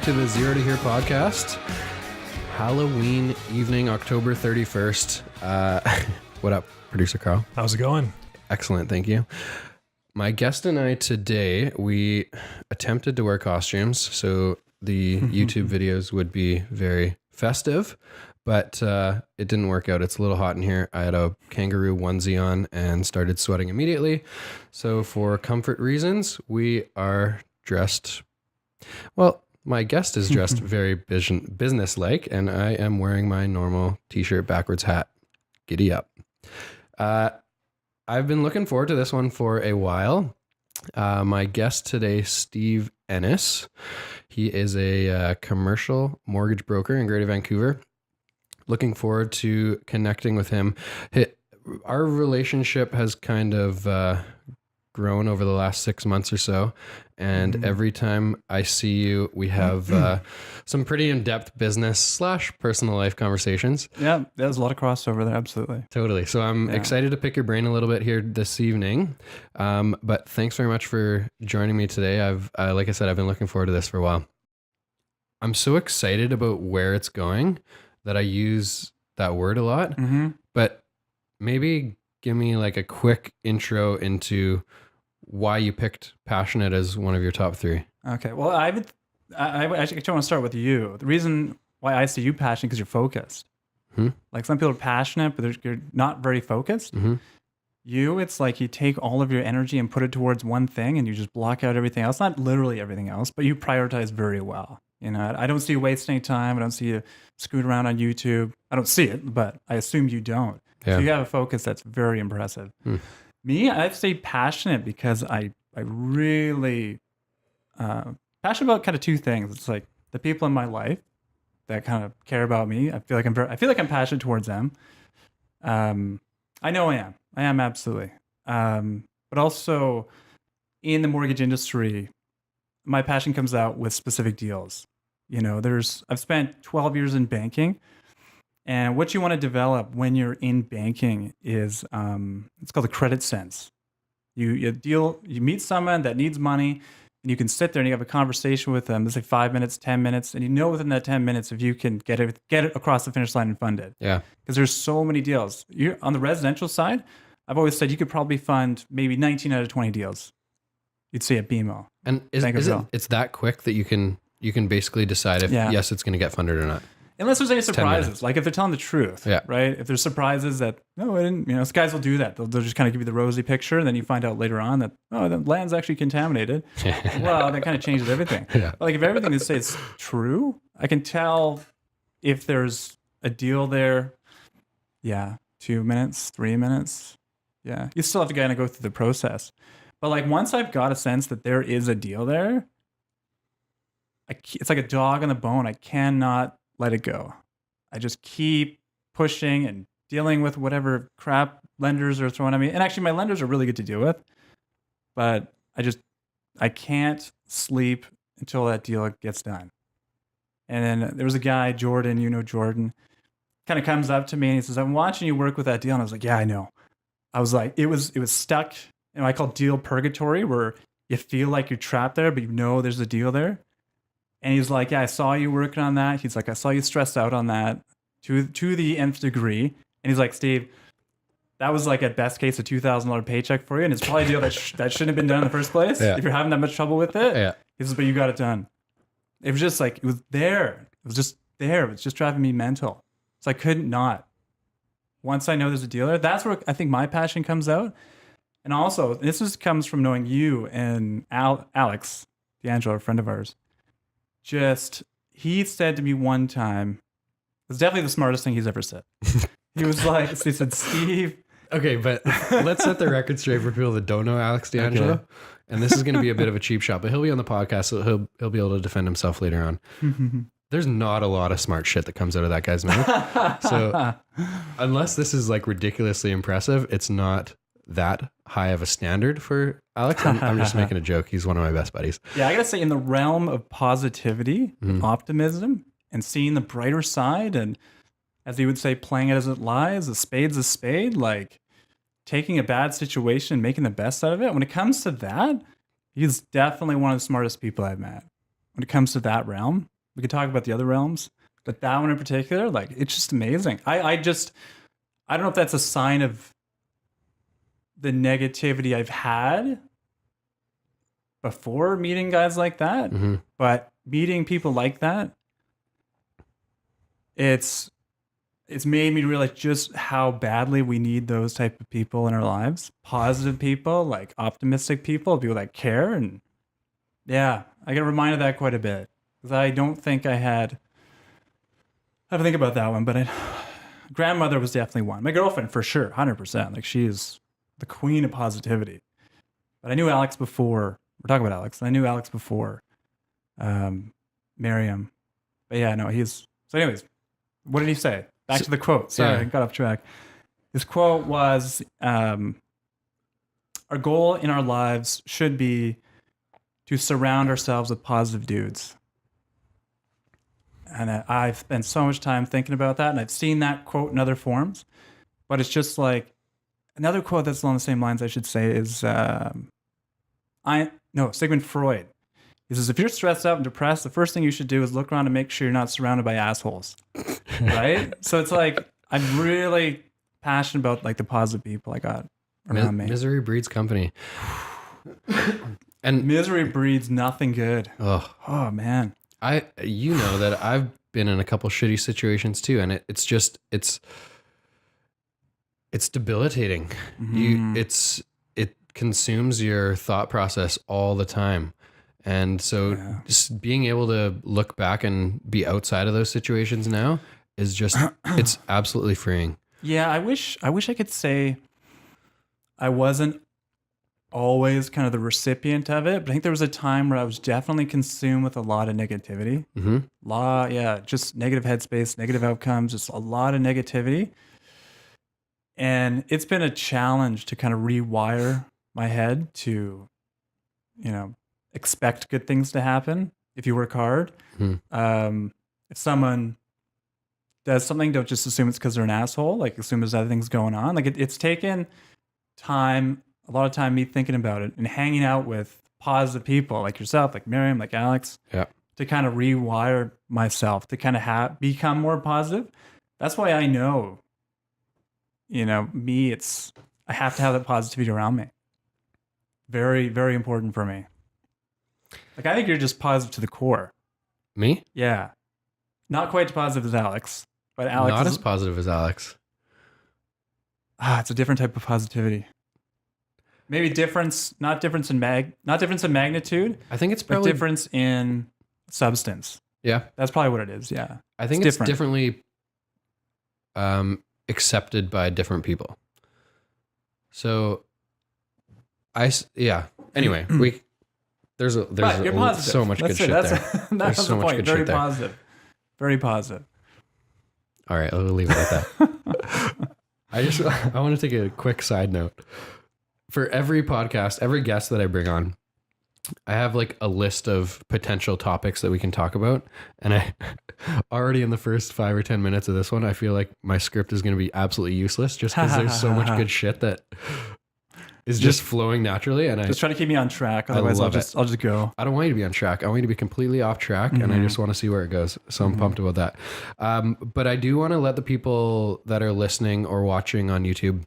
to the Zero to Here podcast. Halloween evening, October 31st. What up, producer Carl? How's it going? Excellent, thank you. My guest and I today, we attempted to wear costumes, so the YouTube videos would be very festive, but it didn't work out. It's a little hot in here. I had a kangaroo onesie on and started sweating immediately. So for comfort reasons, we are dressed, well, my guest is dressed very business-like, and I am wearing my normal t-shirt, backwards hat. Giddy up. I've been looking forward to this one for a while. My guest today, Steve Ennis. He is a commercial mortgage broker in Greater Vancouver. Looking forward to connecting with him. Our relationship has kind of grown over the last 6 months or so. And every time I see you, we have some pretty in-depth business / personal life conversations. Yeah, there's a lot of crossover there. Absolutely. Totally. So I'm excited to pick your brain a little bit here this evening. But thanks very much for joining me today. Like I said, I've been looking forward to this for a while. I'm so excited about where it's going that I use that word a lot, but maybe give me like a quick intro into why you picked passionate as one of your top 3. Okay. Well, I actually want to start with you. The reason why I see you passionate because you're focused. Like some people are passionate, but you're not very focused. You, it's like you take all of your energy and put it towards one thing and you just block out everything else. Not literally everything else, but you prioritize very well. You know, I don't see you wasting any time. I don't see you screwing around on YouTube. I don't see it, but I assume you don't. Yeah. So you have a focus that's very impressive. Me, I'd say passionate because I really passionate about kind of 2 things. It's like the people in my life that kind of care about me. I feel like I'm passionate towards them. I know I am absolutely. But also in the mortgage industry, my passion comes out with specific deals. You know, I've spent 12 years in banking. And what you want to develop when you're in banking is it's called a credit sense. You meet someone that needs money, and you can sit there and you have a conversation with them. Let's say 5 minutes, 10 minutes, and you know within that 10 minutes if you can get it across the finish line and fund it. Yeah. Because there's so many deals. You're on the residential side. I've always said you could probably fund maybe 19 out of 20 deals. You'd see at BMO. And it's that quick that you can basically decide if yes, it's going to get funded or not. Unless there's any surprises, like if they're telling the truth, right? If there's surprises that, no, I didn't, you know, guys will do that. They'll just kind of give you the rosy picture, and then you find out later on that, oh, the land's actually contaminated. Well, that kind of changes everything. But like if everything they say is true, I can tell if there's a deal there. 2 minutes, 3 minutes. Yeah, you still have to kind of go through the process. But like once I've got a sense that there is a deal there, it's like a dog on the bone. I cannot let it go. I just keep pushing and dealing with whatever crap lenders are throwing at me. And actually my lenders are really good to deal with, but I can't sleep until that deal gets done. And then there was a guy, Jordan, you know Jordan, kind of comes up to me and he says, I'm watching you work with that deal. And I was like, yeah, I know. I was like, it was stuck. And I call deal purgatory, where you feel like you're trapped there, but you know there's a deal there. And he's like, yeah, I saw you working on that. He's like, I saw you stressed out on that to the nth degree. And he's like, Steve, that was like at best case a $2,000 paycheck for you. And it's probably a deal that shouldn't have been done in the first place. If you're having that much trouble with it. He says, but you got it done. It was just like, it was there. It was just there. It was just driving me mental. So I couldn't not. Once I know there's a deal there, that's where I think my passion comes out. And also, comes from knowing you and Alex D'Angelo, a friend of ours. He said to me one time, it's definitely the smartest thing he's ever said. He was like, he said, Steve. Okay, but let's set the record straight for people that don't know Alex D'Angelo. Okay. And this is going to be a bit of a cheap shot, but he'll be on the podcast, so he'll be able to defend himself later on. There's not a lot of smart shit that comes out of that guy's mouth. So unless this is like ridiculously impressive, it's not that high of a standard for Alex. I'm just making a joke. He's one of my best buddies. Yeah, I gotta say, in the realm of positivity, optimism, and seeing the brighter side, and as he would say, playing it as it lies, a spade's a spade, like taking a bad situation, making the best out of it. When it comes to that, he's definitely one of the smartest people I've met. When it comes to that realm, We could talk about the other realms, but that one in particular, like, it's just amazing. I don't know if that's a sign of the negativity I've had before meeting guys like that, but meeting people like that, it's made me realize just how badly we need those type of people in our lives. Positive people, like optimistic people that care. And yeah, I get reminded of that quite a bit, because I don't think I had to think about that one, but grandmother was definitely one. My girlfriend, for sure, 100%. Like, she's the queen of positivity. But I knew Alex before. We're talking about Alex. I knew Alex before Miriam. But yeah, no, so anyways, what did he say? Back to the quote. Sorry, I got off track. His quote was, our goal in our lives should be to surround ourselves with positive dudes. And I've spent so much time thinking about that, and I've seen that quote in other forms. But it's just like, another quote that's along the same lines, I should say, is Sigmund Freud. He says, if you're stressed out and depressed, the first thing you should do is look around and make sure you're not surrounded by assholes. Right? So it's like, I'm really passionate about like the positive people I got around me. Misery breeds company. And misery breeds nothing good. Oh man. You know that I've been in a couple shitty situations too, and it's debilitating. It consumes your thought process all the time. And so just being able to look back and be outside of those situations now is just, it's absolutely freeing. Yeah. I wish I could say I wasn't always kind of the recipient of it, but I think there was a time where I was definitely consumed with a lot of negativity. Just negative headspace, negative outcomes, just a lot of negativity. And it's been a challenge to kind of rewire my head to, expect good things to happen if you work hard. If someone does something, don't just assume it's because they're an asshole. Like, assume there's other things going on. Like, it's taken time, a lot of time, me thinking about it and hanging out with positive people like yourself, like Miriam, like Alex, to kind of rewire myself to kind of become more positive. That's why I know, me, I have to have that positivity around me. Very, very important for me. Like, I think you're just positive to the core. Me? Yeah. Not quite as positive as Alex, but Alex not as positive as Alex. It's a different type of positivity. Maybe not difference in magnitude. I think it's probably difference in substance. Yeah. That's probably what it is. Yeah. I think it's differently accepted by different people. So anyway, there's so much good shit there. That's the point. Very positive. Very positive. All right, I'll leave it at that. I want to take a quick side note. For every podcast, every guest that I bring on, I have like a list of potential topics that we can talk about. And I already in the first 5 or 10 minutes of this one, I feel like my script is going to be absolutely useless just because there's so much good shit that is just flowing naturally. And just try to keep me on track. Otherwise I'll just go. I don't want you to be on track. I want you to be completely off track, and I just want to see where it goes. So I'm pumped about that. But I do want to let the people that are listening or watching on YouTube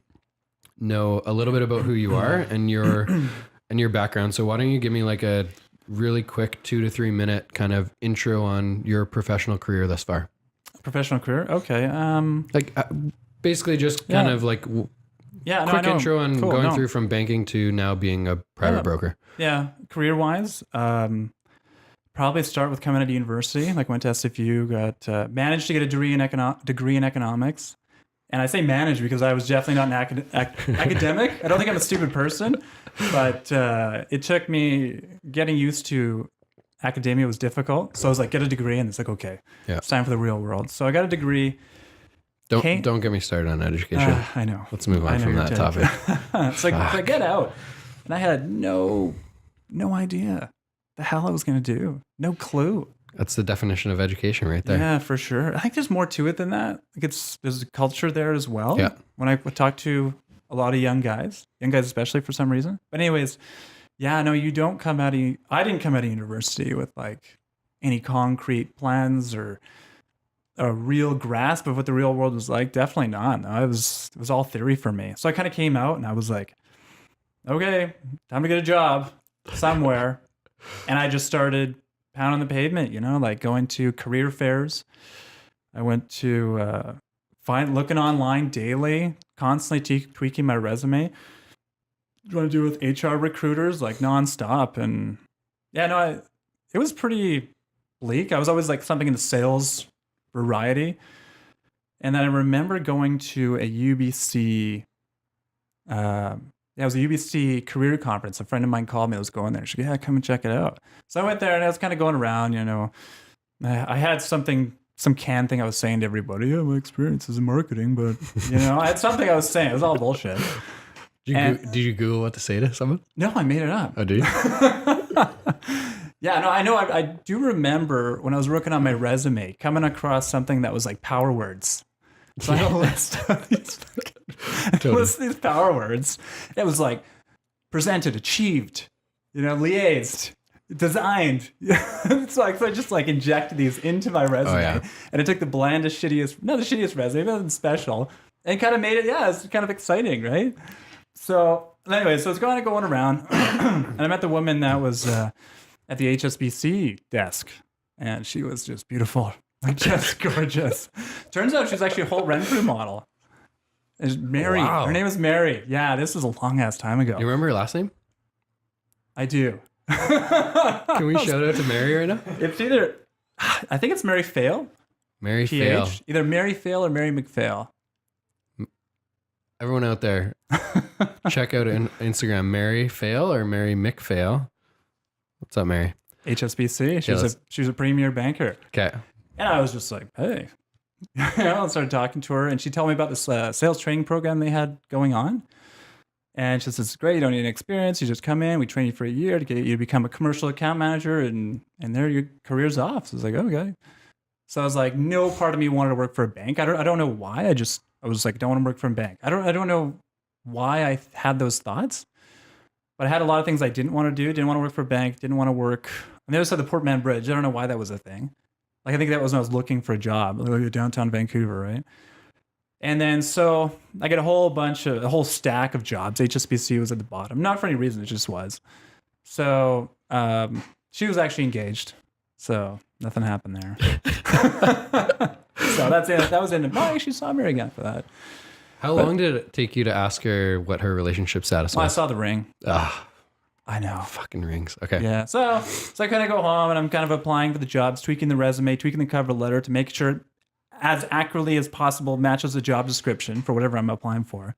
know a little bit about who you are and your background. So why don't you give me like a really quick 2 to 3 minute kind of intro on your professional career thus far? Professional career? Okay. Basically just kind of like quick intro on going through from banking to now being a private broker. Yeah. Career wise, probably start with coming out of university. Like, went to SFU, managed to get a degree in economics. And I say managed because I was definitely not an academic. I don't think I'm a stupid person, but it took me getting used to academia was difficult. So I was like, get a degree, and it's like, okay, it's time for the real world. So I got a degree. Don't get me started on education. I know. Let's move on from that topic. It's like, I get out, and I had no idea the hell I was going to do. No clue. That's the definition of education right there. Yeah, for sure. I think there's more to it than that. Like, there's a culture there as well. Yeah. When I talk to a lot of young guys especially for some reason. But anyways, I didn't come out of university with like any concrete plans or a real grasp of what the real world was like. Definitely not. No, it was all theory for me. So I kind of came out and I was like, okay, time to get a job somewhere. And I just started pounding the pavement, like going to career fairs. I went to looking online daily, constantly tweaking my resume. Trying to do with HR recruiters like nonstop. And it was pretty bleak. I was always like something in the sales variety. And then I remember going to a UBC, it was a UBC career conference. A friend of mine called me. I was going there. She said, come and check it out. So I went there and I was kind of going around, I had some canned thing I was saying to everybody. Yeah, my experience is in marketing, but I had something I was saying. It was all bullshit. Did you Google what to say to someone? No, I made it up. Oh, did you? Yeah, no, I know. I do remember when I was working on my resume, coming across something that was like power words. So I had a list of these power words. It was like presented, achieved, liaised, designed. So I just like injected these into my resume, and I took the blandest, shittiest resume, nothing special, and kind of made it. Yeah, it's kind of exciting, right? So anyway, so it's going around, and I met the woman that was at the HSBC desk, and she was just beautiful, like just gorgeous. Turns out she's actually a whole Renfrew model. It's Mary. Wow. Her name is Mary. Yeah, this was a long ass time ago. You remember her last name? I do. Can we shout out to Mary right now? It's either, I think it's Mary Fail. Mary PH. Fail. Either Mary Fail or Mary McPhail. Everyone out there, check out Instagram, Mary Fail or Mary McPhail. What's up, Mary? HSBC. She was a premier banker. Okay. And I was just like, hey. I started talking to her, and she told me about this sales training program they had going on. And she says, it's great. You don't need any experience. You just come in. We train you for a year to get you to become a commercial account manager, and there your career's off. So I was like, okay. So I was like, no part of me wanted to work for a bank. I don't know why. I was like, don't want to work for a bank. I don't know why I had those thoughts. But I had a lot of things I didn't want to do. Didn't want to work for a bank. Didn't want to work on the other side of the Portman Bridge. I don't know why that was a thing. Like, I think that was when I was looking for a job, like downtown Vancouver, right? And then so I get a whole stack of jobs. HSBC was at the bottom. Not for any reason, it just was. So she was actually engaged. So nothing happened there. So that's it. That was it. I actually saw Mary again for that. How long did it take you to ask her what her relationship status was? I saw the ring. I know. Fucking rings. Okay. Yeah. So I kind of go home and I'm kind of applying for the jobs, tweaking the resume, tweaking the cover letter to make sure it, as accurately as possible, matches the job description for whatever I'm applying for.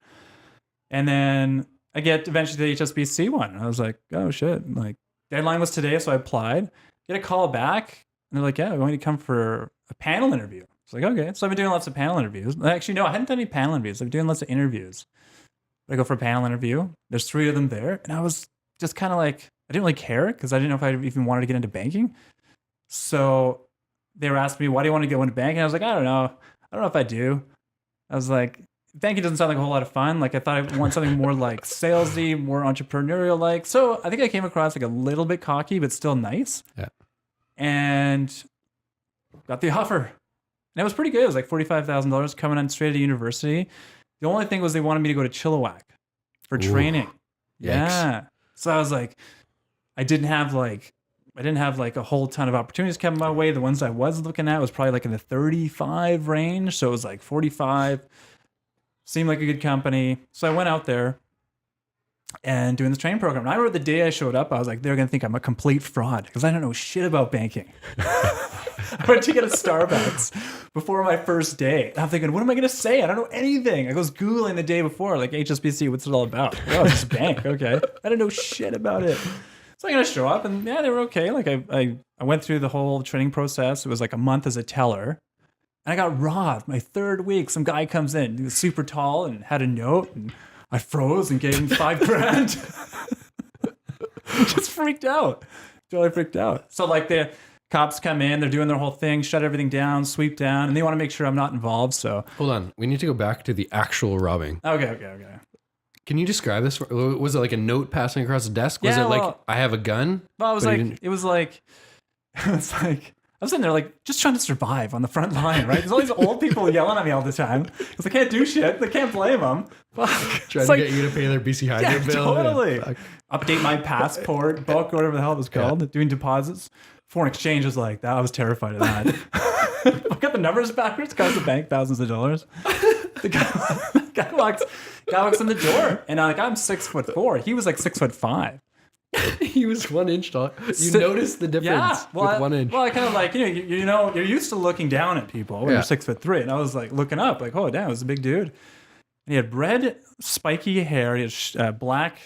And then I get eventually to the HSBC one. And I was like, oh shit. Like, deadline was today, so I applied. Get a call back. And they're like, yeah, we're going to come for a panel interview. It's like, okay. So I've been doing lots of panel interviews. Actually, no, I hadn't done any panel interviews. I've been doing lots of interviews. I go for a panel interview. There's 3 of them there. And I was just kind of like, I didn't really care because I didn't know if I even wanted to get into banking. So they were asking me, why do you want to go into banking? And I was like, I don't know. I don't know if I do. I was like, banking doesn't sound like a whole lot of fun. Like, I thought I want something more like salesy, more entrepreneurial like. So I think I came across like a little bit cocky, but still nice. Yeah. And got the offer. And it was pretty good. It was like $45,000 coming on straight out of university. The only thing was they wanted me to go to Chilliwack for training. Yikes. Yeah. So I was like, I didn't have like a whole ton of opportunities coming my way. The ones I was looking at was probably like in the 35 range. So it was like 45. Seemed like a good company. So I went out there and doing this training program. And I remember the day I showed up, I was like, they're going to think I'm a complete fraud because I don't know shit about banking. I went to get a Starbucks before my first day. And I'm thinking, what am I going to say? I don't know anything. I was Googling the day before, like HSBC, what's it all about? Oh, it's just a bank. Okay. I don't know shit about it. So I'm going to show up and yeah, they were okay. Like I went through the whole training process. It was like a month as a teller. And I got robbed. My 3rd week, some guy comes in. He was super tall and had a note. And I froze and gave him $5,000. Just freaked out. Totally freaked out. So like the cops come in, they're doing their whole thing, shut everything down, sweep down, and they want to make sure I'm not involved. So hold on. We need to go back to the actual robbing. Okay. Can you describe this? Was it like a note passing across the desk? Was it like, I have a gun? Well, it was like, It's like, I was sitting there like just trying to survive on the front line, right? There's all these old people yelling at me all the time because I can't do shit. They can't blame them. Fuck. Trying to get you to pay their BC Hydro bill. Totally. Yeah, update my passport book, whatever the hell it was called. Doing deposits. Foreign exchange was like that. I was terrified of that. I got the numbers backwards. Cost the bank thousands of dollars. The guy walks in the door, and I'm 6'4". He was like 6'5". He was 1 inch tall. You noticed the difference with 1 inch. Well, I kind of like, you're used to looking down at people when you're 6'3", and I was like looking up, like, oh damn, it was a big dude. And he had red spiky hair. He had black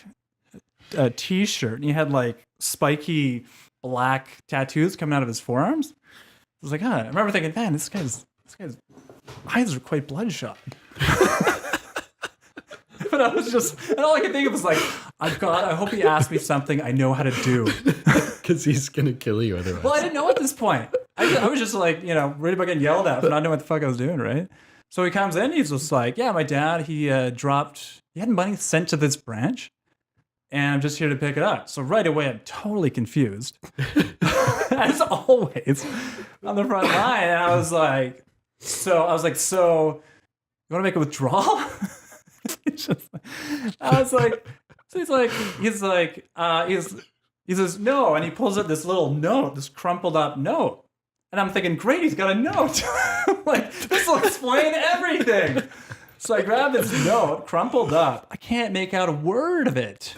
t-shirt, and he had like spiky black tattoos coming out of his forearms. I was like, I remember thinking, man, this guy's eyes are quite bloodshot. But I was just, and all I could think of was like, God, I hope he asked me something I know how to do. Because he's going to kill you otherwise. Well, I didn't know at this point. I was just like, worried about getting yelled at for not knowing what the fuck I was doing, right? So he comes in, he's just like, yeah, my dad, he had money sent to this branch, and I'm just here to pick it up. So right away, I'm totally confused. As always, on the front line. And I was like, so you want to make a withdrawal? He says, no. And he pulls up this little note, this crumpled up note. And I'm thinking, great, he's got a note. Like, this will explain everything. So I grab this note, crumpled up. I can't make out a word of it.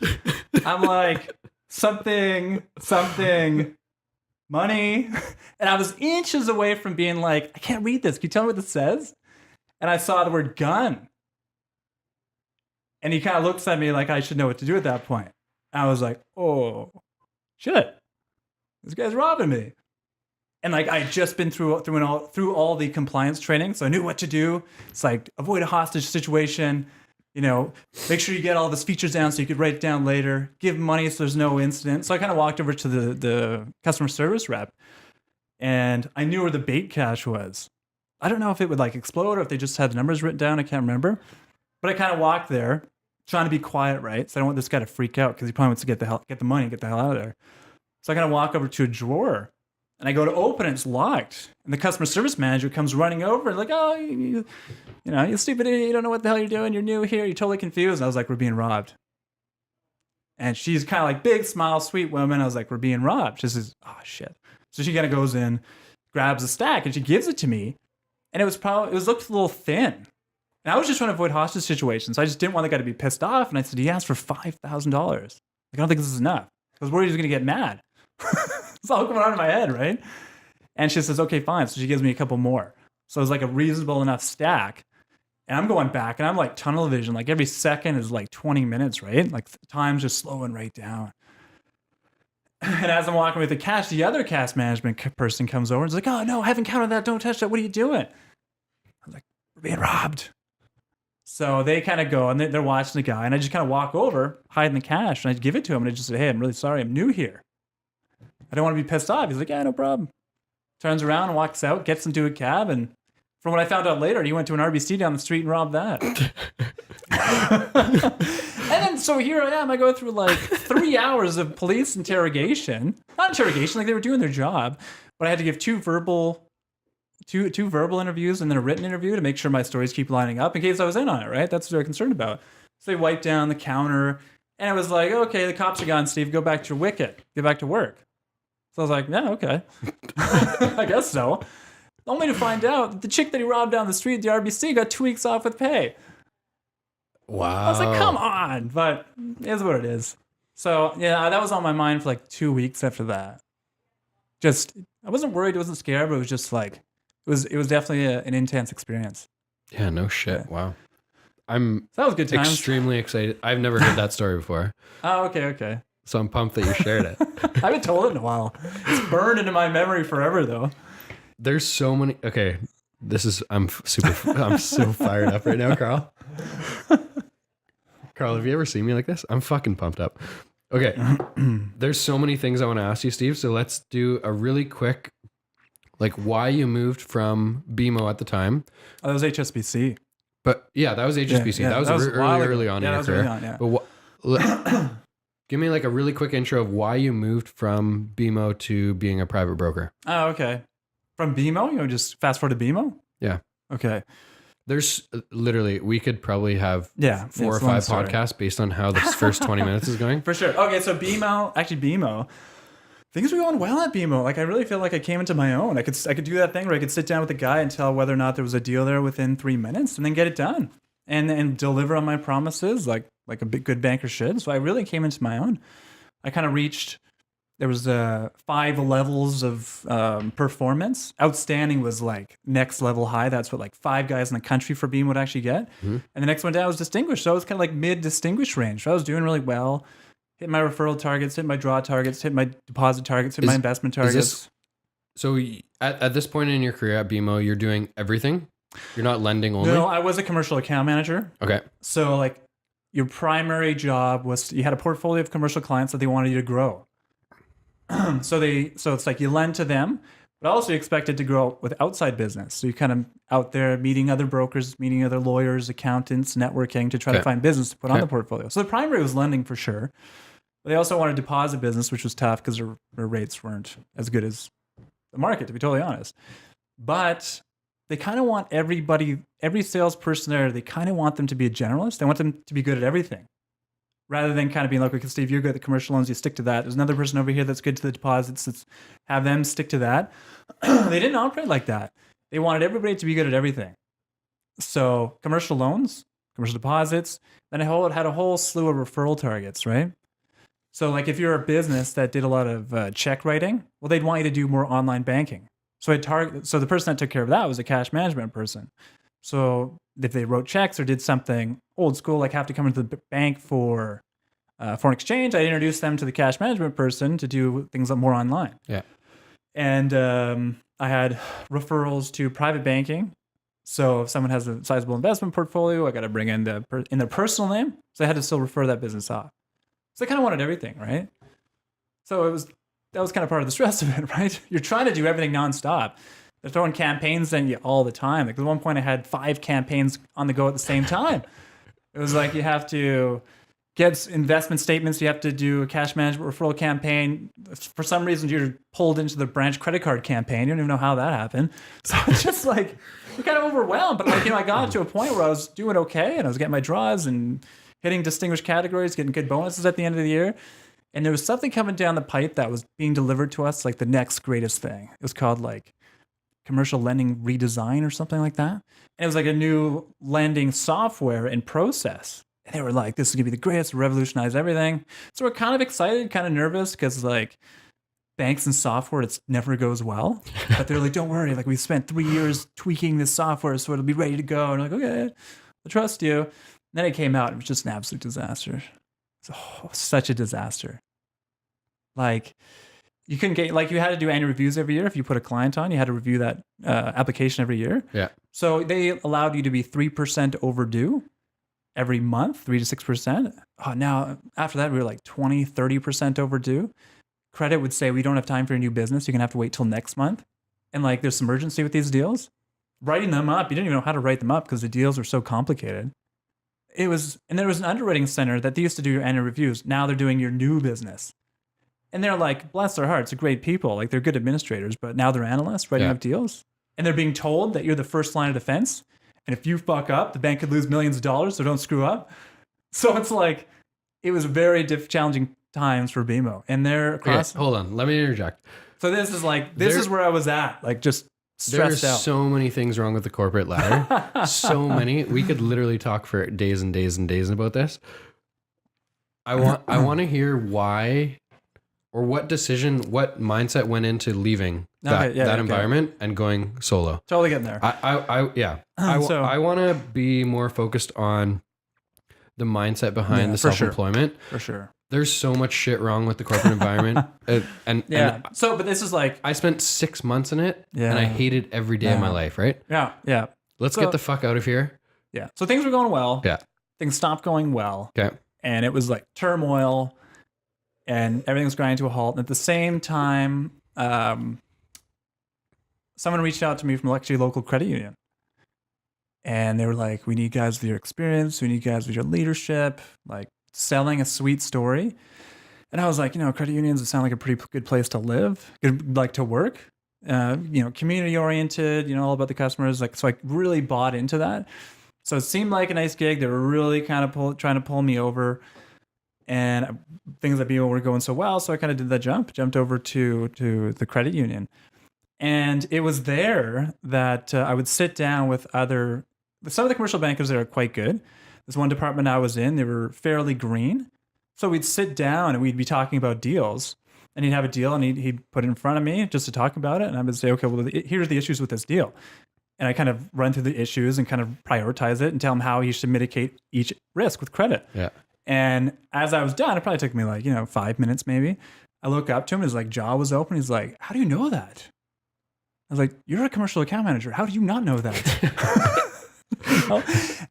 I'm like, something, money. And I was inches away from being like, I can't read this. Can you tell me what this says? And I saw the word gun. And he kind of looks at me like I should know what to do at that point. I was like, oh, shit. This guy's robbing me. And like I had just been through all the compliance training, so I knew what to do. It's like avoid a hostage situation, make sure you get all these features down so you could write it down later. Give money so there's no incident. So I kind of walked over to the customer service rep, and I knew where the bait cache was. I don't know if it would like explode or if they just had the numbers written down. I can't remember. But I kind of walked there, trying to be quiet, right? So I don't want this guy to freak out because he probably wants to get the money, and get the hell out of there. So I kind of walk over to a drawer. And I go to open it, it's locked. And the customer service manager comes running over and like, oh, you stupid idiot, you don't know what the hell you're doing. You're new here. You're totally confused. And I was like, we're being robbed. And she's kind of like big smile, sweet woman. I was like, we're being robbed. She says, oh shit. So she kind of goes in, grabs a stack, and she gives it to me. And it looked a little thin. And I was just trying to avoid hostage situations. I just didn't want the guy to be pissed off. And I said, he asked for $5,000. Like, I don't think this is enough. I was worried he was going to get mad. It's all coming out of my head, right? And she says, okay, fine. So she gives me a couple more. So it's like a reasonable enough stack. And I'm going back, and I'm like tunnel vision. Like every second is like 20 minutes, right? Like time's just slowing right down. And as I'm walking with the cash, the other cash management person comes over and is like, oh, no, I haven't counted that. Don't touch that. What are you doing? I'm like, we're being robbed. So they kind of go, and they're watching the guy. And I just kind of walk over, hide in the cash, and I give it to him. And I just say, hey, I'm really sorry. I'm new here. I don't want to be pissed off. He's like, yeah, no problem. Turns around and walks out, gets into a cab, and from what I found out later, he went to an RBC down the street and robbed that. And then, so here I am. I go through like 3 hours of police interrogation. Not interrogation, like they were doing their job, but I had to give two verbal interviews and then a written interview to make sure my stories keep lining up in case I was in on it, right? That's what they're concerned about. So they wiped down the counter, and it was like, okay, the cops are gone, Steve. Go back to your wicket. Get back to work. So I was like, yeah, okay. I guess so. Only to find out that the chick that he robbed down the street at the RBC got 2 weeks off with pay. Wow. I was like, come on. But it is what it is. So, yeah, that was on my mind for like 2 weeks after that. Just, I wasn't worried, I wasn't scared, but it was just like, it was definitely an intense experience. Yeah, no shit. Yeah. Wow. So that was good times. Extremely excited. I've never heard that story before. Oh, okay. So I'm pumped that you shared it. I haven't told it in a while. It's burned into my memory forever, though. There's so many. Okay, I'm so fired up right now, Carl. Carl, have you ever seen me like this? I'm fucking pumped up. Okay, there's so many things I want to ask you, Steve. So let's do a really quick, like why you moved from BMO at the time. Oh, that was HSBC. But yeah, that was HSBC. Yeah, that was early on in your career. Early on, yeah. Give me like a really quick intro of why you moved from BMO to being a private broker. Oh, okay. From BMO, just fast forward to BMO. Yeah. Okay. There's literally, we could probably have 4 or 5 podcasts based on how this first 20 minutes is going. For sure. Okay, so BMO, things were going well at BMO. Like I really feel like I came into my own. I could do that thing where I could sit down with a guy and tell whether or not there was a deal there within 3 minutes, and then get it done, and deliver on my promises like a big good banker should. So I really came into my own. I kind of reached. There was 5 levels of performance. Outstanding was like next level high. That's what like 5 guys in the country for BMO would actually get. Mm-hmm. And the next one down was distinguished. So I was kind of like mid distinguished range. So I was doing really well. Hit my referral targets, hit my draw targets, hit my deposit targets, hit my investment targets. So at this point in your career at BMO, you're doing everything? You're not lending only? No, I was a commercial account manager. Okay. So like your primary job was you had a portfolio of commercial clients that they wanted you to grow. So it's like you lend to them, but also you expected to grow with outside business. So you're kind of out there meeting other brokers, meeting other lawyers, accountants, networking to try to find business to put on the portfolio. So the primary was lending for sure. But they also wanted deposit business, which was tough because their rates weren't as good as the market, to be totally honest. But they kind of want every salesperson there, they kind of want them to be a generalist. They want them to be good at everything. Rather than kind of being like, okay, Steve, you're good at the commercial loans, you stick to that. There's another person over here that's good to the deposits, let's have them stick to that. They didn't operate like that. They wanted everybody to be good at everything. So commercial loans, commercial deposits, then it had a whole slew of referral targets, right? So like if you're a business that did a lot of check writing, well, they'd want you to do more online banking. So the person that took care of that was a cash management person. So if they wrote checks or did something old school, like have to come into the bank for foreign exchange, I introduced them to the cash management person to do things more online. Yeah. And I had referrals to private banking. So if someone has a sizable investment portfolio, I got to bring in their personal name. So I had to still refer that business off. So I kind of wanted everything, right? So that was kind of part of the stress of it, right? You're trying to do everything nonstop. They're throwing campaigns at you all the time. Like at one point I had 5 campaigns on the go at the same time. It was like you have to get investment statements. You have to do a cash management referral campaign. For some reason, you're pulled into the branch credit card campaign. You don't even know how that happened. So it's just like, you're kind of overwhelmed. But like, I got to a point where I was doing okay and I was getting my draws and hitting distinguished categories, getting good bonuses at the end of the year. And there was something coming down the pipe that was being delivered to us, like the next greatest thing. It was called like commercial lending redesign or something like that. And it was like a new lending software and process. And they were like, this is going to be the greatest, revolutionize everything. So we're kind of excited, kind of nervous because like banks and software, it never goes well. But they're like, don't worry. Like we spent 3 years tweaking this software so it'll be ready to go. And I'm like, okay, I trust you. And then it came out. It was just an absolute disaster. Such a disaster. Like you couldn't get, like you had to do annual reviews every year. If you put a client on, you had to review that application every year. Yeah. So they allowed you to be 3% overdue every month, 3 to 6%. Now, after that, we were like 20, 30% overdue. Credit would say, we don't have time for your new business. You're going to have to wait till next month. And like, there's some urgency with these deals. Writing them up, you didn't even know how to write them up because the deals were so complicated. And there was an underwriting center that they used to do your annual reviews. Now they're doing your new business. And they're like, bless their hearts, they're great people. Like they're good administrators, but now they're analysts writing up deals. And they're being told that you're the first line of defense. And if you fuck up, the bank could lose millions of dollars, so don't screw up. So it's like, it was very challenging times for BMO. And they're across. Okay, hold on, let me interject. So this is where I was at, like just stressed out. There's so many things wrong with the corporate ladder. So many. We could literally talk for days and days and days about this. I want to hear why or what mindset went into leaving that environment and going solo. Totally getting there. I want to be more focused on the mindset behind the self-employment. For sure. There's so much shit wrong with the corporate environment. But this is like, I spent 6 months in it and I hated every day of my life, right? Yeah. Yeah. Let's get the fuck out of here. Yeah. So things were going well. Yeah. Things stopped going well. Okay. And it was like turmoil and everything was grinding to a halt. And at the same time, someone reached out to me from actually a local credit union. And they were like, we need guys with your experience. We need guys with your leadership, like selling a sweet story. And I was like, credit unions sound like a pretty good place to live, good, like to work, community oriented, all about the customers. Like, so I really bought into that. So it seemed like a nice gig. They were really kind of trying to pull me over, and things at BMO were going so well. So I kind of did that jumped over to the credit union. And it was there that I would sit down with some of the commercial bankers that are quite good. This one department I was in, they were fairly green. So we'd sit down and we'd be talking about deals, and he'd have a deal and he'd put it in front of me just to talk about it. And I would say, okay, well, here's the issues with this deal. And I kind of run through the issues and kind of prioritize it and tell him how he should mitigate each risk with credit. Yeah. And as I was done, it probably took me like, 5 minutes maybe. I look up to him, his like jaw was open. He's like, how do you know that? I was like, you're a commercial account manager. How do you not know that?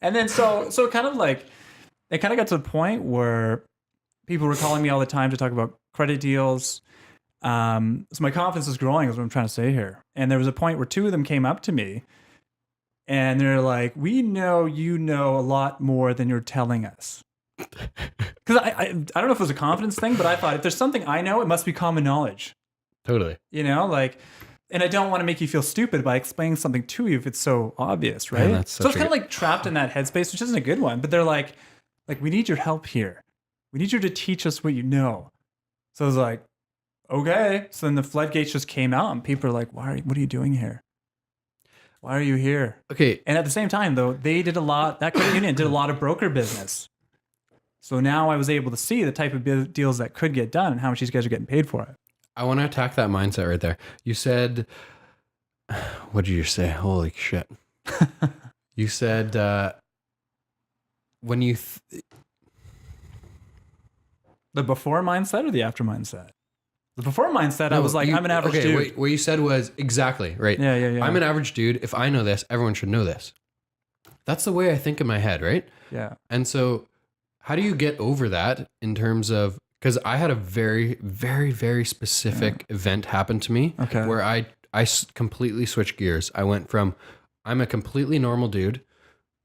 And then so kind of like, it kind of got to the point where people were calling me all the time to talk about credit deals. So my confidence was growing, is what I'm trying to say here. And there was a point where two of them came up to me and they're like, we know you know a lot more than you're telling us. Because I don't know if it was a confidence thing, but I thought if there's something I know, it must be common knowledge. Totally. And I don't want to make you feel stupid by explaining something to you if it's so obvious, right? Man, so it's kind of like trapped in that headspace, which isn't a good one. But they're like, we need your help here. We need you to teach us what you know. So I was like, okay. So then the floodgates just came out and people are like, what are you doing here? Why are you here? Okay. And at the same time, though, that credit union did a lot of broker business. So now I was able to see the type of deals that could get done and how much these guys are getting paid for it. I want to attack that mindset right there. You said, what did you say? Holy shit. You said, when you... The before mindset or the after mindset? The before mindset, I was like, I'm an average dude. Wait, what you said was exactly, right? Yeah. I'm an average dude. If I know this, everyone should know this. That's the way I think in my head, right? Yeah. And so how do you get over that in terms of... Because I had a very, very, very specific event happen to me where I completely switched gears. I went from, I'm a completely normal dude.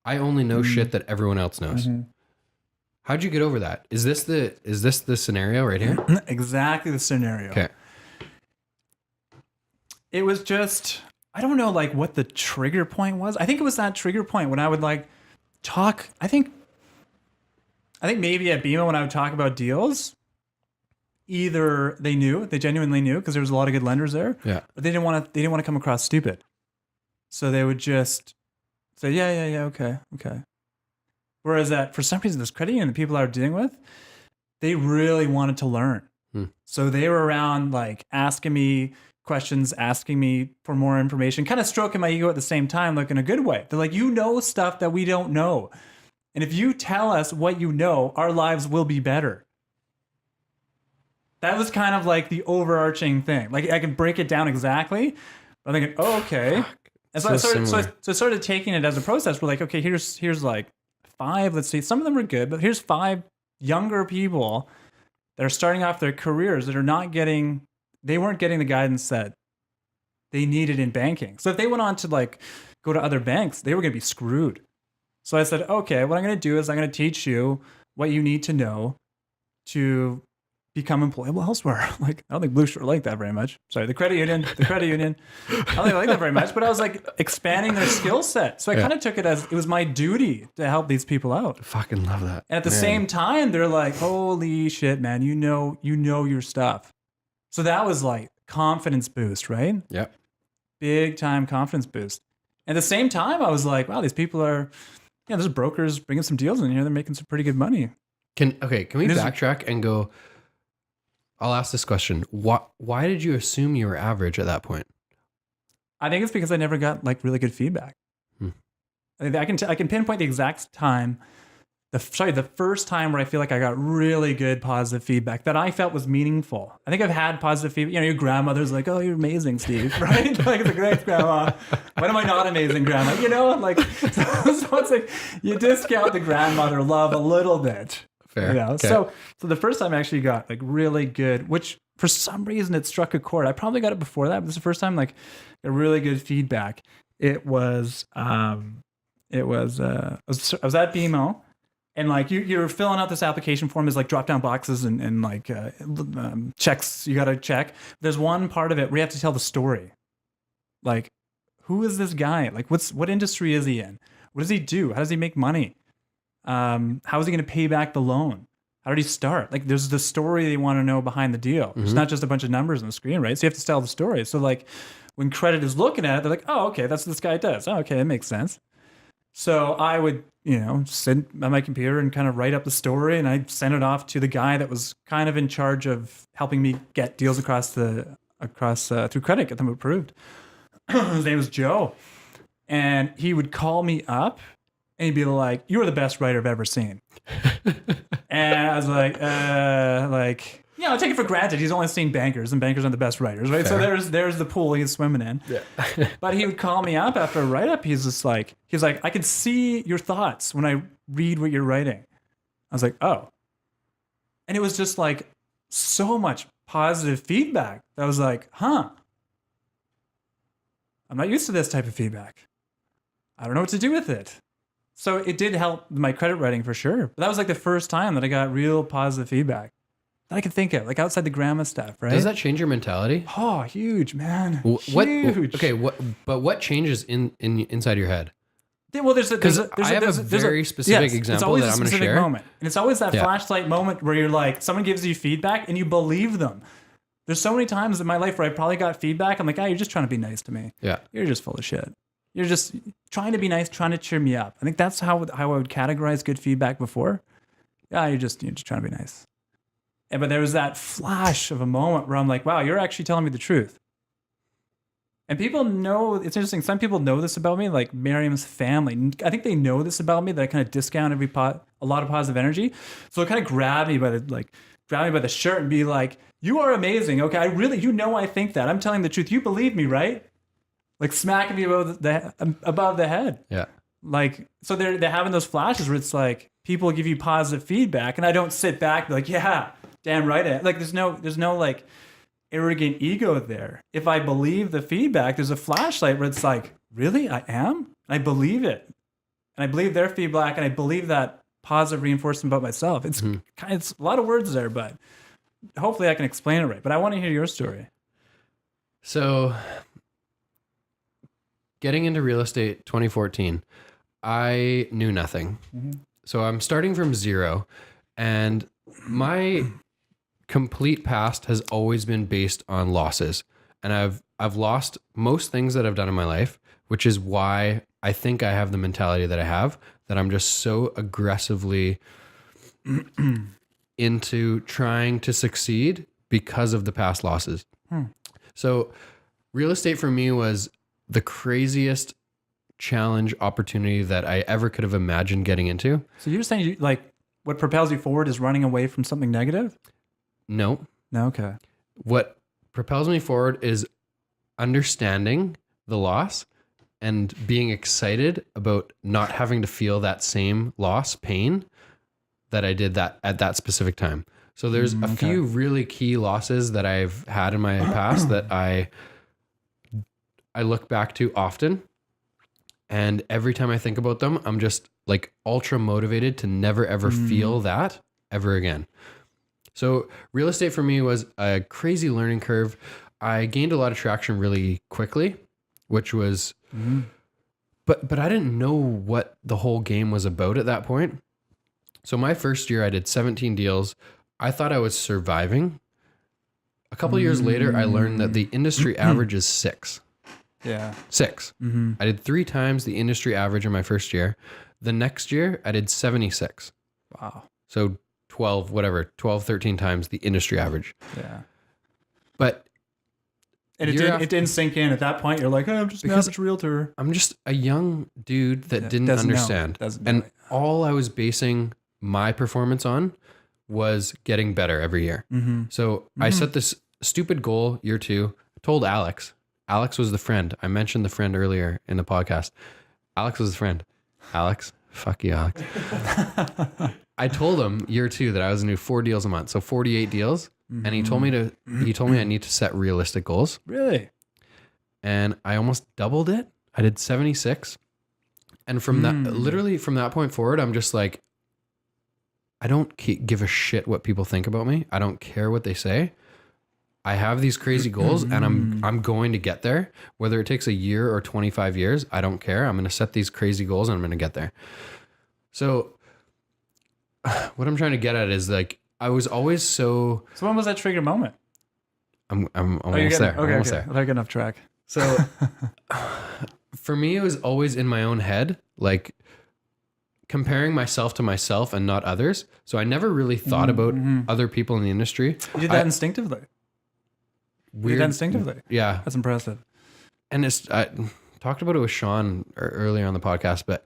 I only know shit that everyone else knows. Mm-hmm. How'd you get over that? Is this the scenario right here? Exactly the scenario. Okay. It was just, I don't know what the trigger point was. I think it was that trigger point when I would talk. I think maybe at BMO when I would talk about deals, either they genuinely knew because there was a lot of good lenders there. Yeah. But they didn't want to come across stupid. So they would just say, yeah, okay. Whereas for some reason, this credit union, the people I was dealing with, they really wanted to learn. So they were around asking me questions, asking me for more information, kind of stroking my ego at the same time, in a good way. They're like, you know stuff that we don't know. And if you tell us what you know, our lives will be better. That was kind of the overarching thing. I can break it down exactly. I'm thinking, oh, okay. And so I started taking it as a process. We're like, okay, here's 5. Let's see. Some of them are good, but here's 5 younger people that are starting off their careers that weren't getting the guidance that they needed in banking. So if they went on to go to other banks, they were going to be screwed. So I said, okay, what I'm going to do is I'm going to teach you what you need to know to become employable elsewhere. I don't think Blue Shirt like that very much. Sorry, the credit union. I don't think I like that very much, but I was expanding their skill set. So I kind of took it as it was my duty to help these people out. I fucking love that. And at the same time, they're like, holy shit, man, you know your stuff. So that was confidence boost, right? Yep. Big time confidence boost. At the same time, I was like, wow, these people are, there's brokers bringing some deals in here. They're making some pretty good money. Can we backtrack and go, I'll ask this question. Why did you assume you were average at that point? I think it's because I never got really good feedback. I can pinpoint the exact time. The first time where I feel like I got really good positive feedback that I felt was meaningful. I think I've had positive feedback. Your grandmother's like, "Oh, you're amazing, Steve," right? It's a great grandma. When am I not amazing, grandma? So it's you discount the grandmother love a little bit. Fair. Okay. So the first time I actually got really good, which for some reason it struck a chord. I probably got it before that, but this is the first time a really good feedback. I was at BMO, And like you're filling out this application form, is like drop down boxes and like checks you got to check. There's one part of it where you have to tell the story. Like, who is this guy? Like, what industry is he in? What does he do? How does he make money? How is he going to pay back the loan? How did he start? Like, there's the story they want to know behind the deal. It's not just a bunch of numbers on the screen, right? So you have to tell the story. So like, when credit is looking at it, they're like, oh, okay, that's what this guy does. Oh, okay, that makes sense. So I would, sit at my computer and kind of write up the story, and I'd send it off to the guy that was kind of in charge of helping me get deals across through credit, get them approved. His name was Joe, and he would call me up, and he'd be like, "You are the best writer I've ever seen." And I was like, I take it for granted. He's only seen bankers, and bankers are the best writers, right? Fair. So there's the pool he's swimming in. Yeah. But he would call me up after a write-up. He's like, I could see your thoughts when I read what you're writing. I was like, oh. And it was just like so much positive feedback. I was like, huh. I'm not used to this type of feedback. I don't know what to do with it. So it did help my credit writing for sure. But that was like the first time that I got real positive feedback that I could think of, like outside the grammar stuff, right? Does that change your mentality? Oh, huge, man. Huge. What changes inside your head? Well, there's a very specific example that I'm going to share. Moment. And it's always that flashlight moment where you're like, someone gives you feedback and you believe them. There's so many times in my life where I probably got feedback. I'm like, you're just trying to be nice to me. Yeah. You're just full of shit. You're just trying to be nice, trying to cheer me up. I think that's how I would categorize good feedback before. Yeah, you're just trying to be nice. But there was that flash of a moment where I'm like, wow, you're actually telling me the truth. And people know, it's interesting, some people know this about me, like Miriam's family. I think they know this about me, that I kind of discount a lot of positive energy. So it kind of grabbed me by the shirt and be like, you are amazing. Okay, I think that. I'm telling the truth. You believe me, right? Like smacking me above the head. Yeah. Like, so they're having those flashes where it's like, people give you positive feedback, and I don't sit back and be like, yeah, damn right. Like, there's no like arrogant ego there. If I believe the feedback, there's a flashlight where it's like, really, I am? And I believe it. And I believe their feedback, and I believe that positive reinforcement about myself. It's a lot of words there, but hopefully I can explain it right. But I want to hear your story. So, getting into real estate 2014, I knew nothing. Mm-hmm. So I'm starting from zero, and my complete past has always been based on losses. And I've lost most things that I've done in my life, which is why I think I have the mentality that I have, that I'm just so aggressively into trying to succeed because of the past losses. So real estate for me was the craziest challenge opportunity that I ever could have imagined getting into. So you're saying what propels you forward is running away from something negative? No. Okay. What propels me forward is understanding the loss and being excited about not having to feel that same loss pain that I did that at that specific time. So there's a few really key losses that I've had in my past that I look back to often. And every time I think about them, I'm just like ultra motivated to never ever feel that ever again. So real estate for me was a crazy learning curve. I gained a lot of traction really quickly, which was, but I didn't know what the whole game was about at that point. So my first year I did 17 deals. I thought I was surviving. A couple of years later, I learned that the industry average is 6. Yeah. 6. I did 3 times the industry average in my first year. The next year I did 76. Wow. So 12, 13 times the industry average. Yeah. But and it didn't sink in at that point. You're like, I'm just an average realtor. I'm just a young dude that didn't understand. All I was basing my performance on was getting better every year. So I set this stupid goal year 2. I told Alex was the friend. I mentioned the friend earlier in the podcast. Alex was the friend. Alex, fuck you, Alex. I told him year 2 that I was going to do 4 deals a month. So 48 deals. And he told me I need to set realistic goals. Really? And I almost doubled it. I did 76. And from that, literally from that point forward, I'm just like, I don't give a shit what people think about me. I don't care what they say. I have these crazy goals and I'm going to get there. Whether it takes a year or 25 years, I don't care. I'm going to set these crazy goals and I'm going to get there. So what I'm trying to get at is like, I was always so when was that trigger moment? I'm almost there. Okay, almost there. I get enough track. So for me, it was always in my own head, like comparing myself to myself and not others. So I never really thought about other people in the industry. You did that instinctively. You did that instinctively. Yeah. That's impressive. And I talked about it with Sean earlier on the podcast, but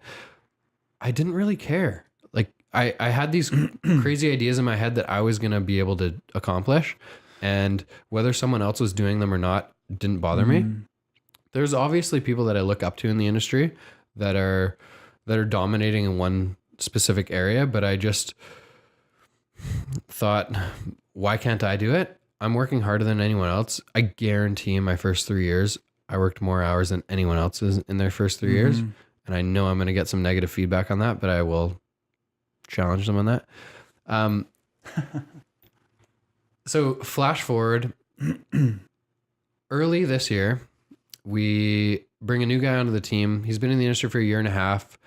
I didn't really care. Like I had these crazy ideas in my head that I was going to be able to accomplish, and whether someone else was doing them or not didn't bother me. There's obviously people that I look up to in the industry that are dominating in one specific area, but I just thought, why can't I do it? I'm working harder than anyone else. I guarantee in my first 3 years, I worked more hours than anyone else in their first 3 years. And I know I'm going to get some negative feedback on that, but I will challenge them on that. So flash forward, early this year, we bring a new guy onto the team. He's been in the industry for a year and a half.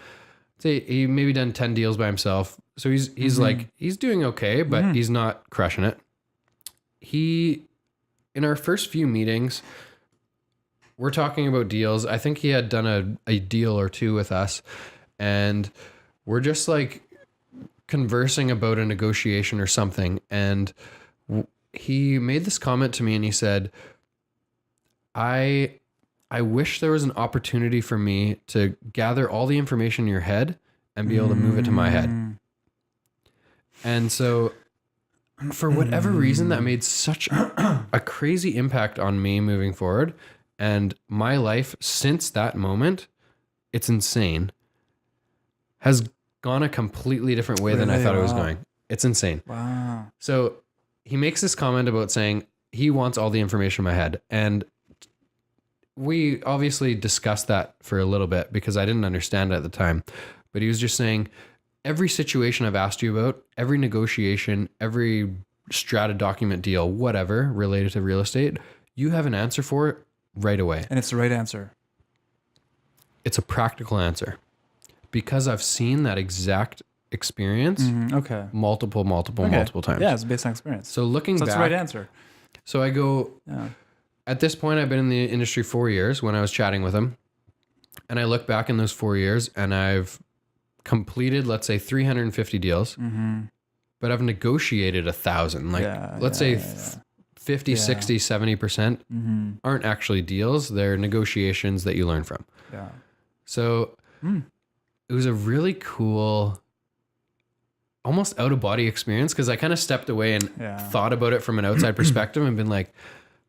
Say he maybe done 10 deals by himself. So he's like, he's doing okay, but he's not crushing it. In our first few meetings, we're talking about deals. I think he had done a deal or two with us, and we're just like conversing about a negotiation or something. And he made this comment to me and he said, I wish there was an opportunity for me to gather all the information in your head and be able to move it to my head. And so for whatever reason, that made such a crazy impact on me moving forward. And my life since that moment, it's insane, has gone a completely different way than I thought it was going. It's insane. Wow. So he makes this comment about saying he wants all the information in my head. And we obviously discussed that for a little bit because I didn't understand it at the time. But he was just saying, every situation I've asked you about, every negotiation, every strata document deal, whatever related to real estate, you have an answer for it right away. And it's the right answer. It's a practical answer because I've seen that exact experience multiple times. Yeah, it's based on experience. So looking back, that's the right answer. So I go, at this point, I've been in the industry 4 years when I was chatting with him. And I look back in those 4 years and I've completed, let's say 350 deals, but I've negotiated 1,000. Like let's say 50, 60, 70% aren't actually deals. They're negotiations that you learn from. Yeah. So it was a really cool, almost out of body experience because I kind of stepped away and thought about it from an outside perspective and been like,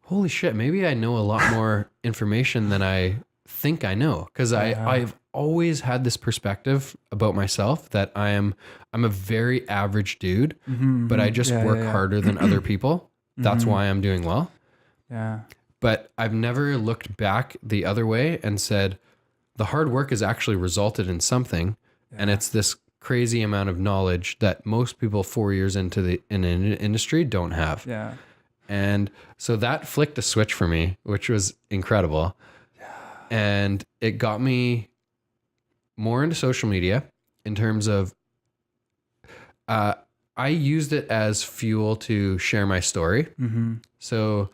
holy shit, maybe I know a lot more information than I think I know. Because I've always had this perspective about myself that I'm a very average dude, but I just work harder than other people. That's why I'm doing well. Yeah. But I've never looked back the other way and said, the hard work has actually resulted in something. And it's this crazy amount of knowledge that most people 4 years into in an industry don't have. Yeah. And so that flicked a switch for me, which was incredible. Yeah. And it got me more into social media in terms of, I used it as fuel to share my story. So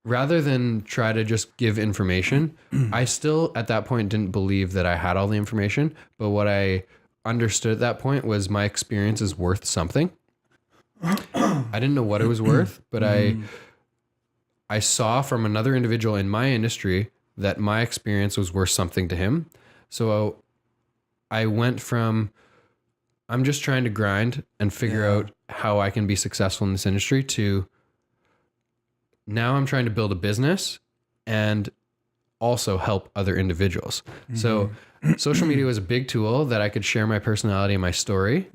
rather than try to just give information, I still at that point didn't believe that I had all the information. But what I understood at that point was my experience is worth something. I didn't know what it was worth, but I saw from another individual in my industry that my experience was worth something to him. So I went from, I'm just trying to grind and figure out how I can be successful in this industry to now I'm trying to build a business and also help other individuals. So social media was a big tool that I could share my personality and my story.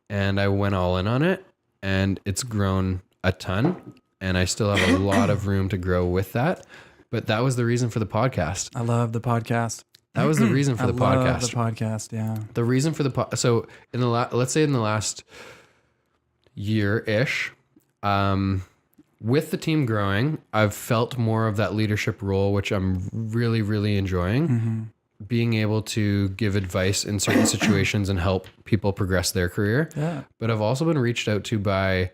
And I went all in on it and it's grown a ton and I still have a lot of room to grow with that. But that was the reason for the podcast. I love the podcast. That was the reason for the podcast. I love the podcast. Yeah. The reason for the so in the let's say in the last year-ish, with the team growing, I've felt more of that leadership role, which I'm really, really enjoying. Being able to give advice in certain situations and help people progress their career. Yeah. But I've also been reached out to by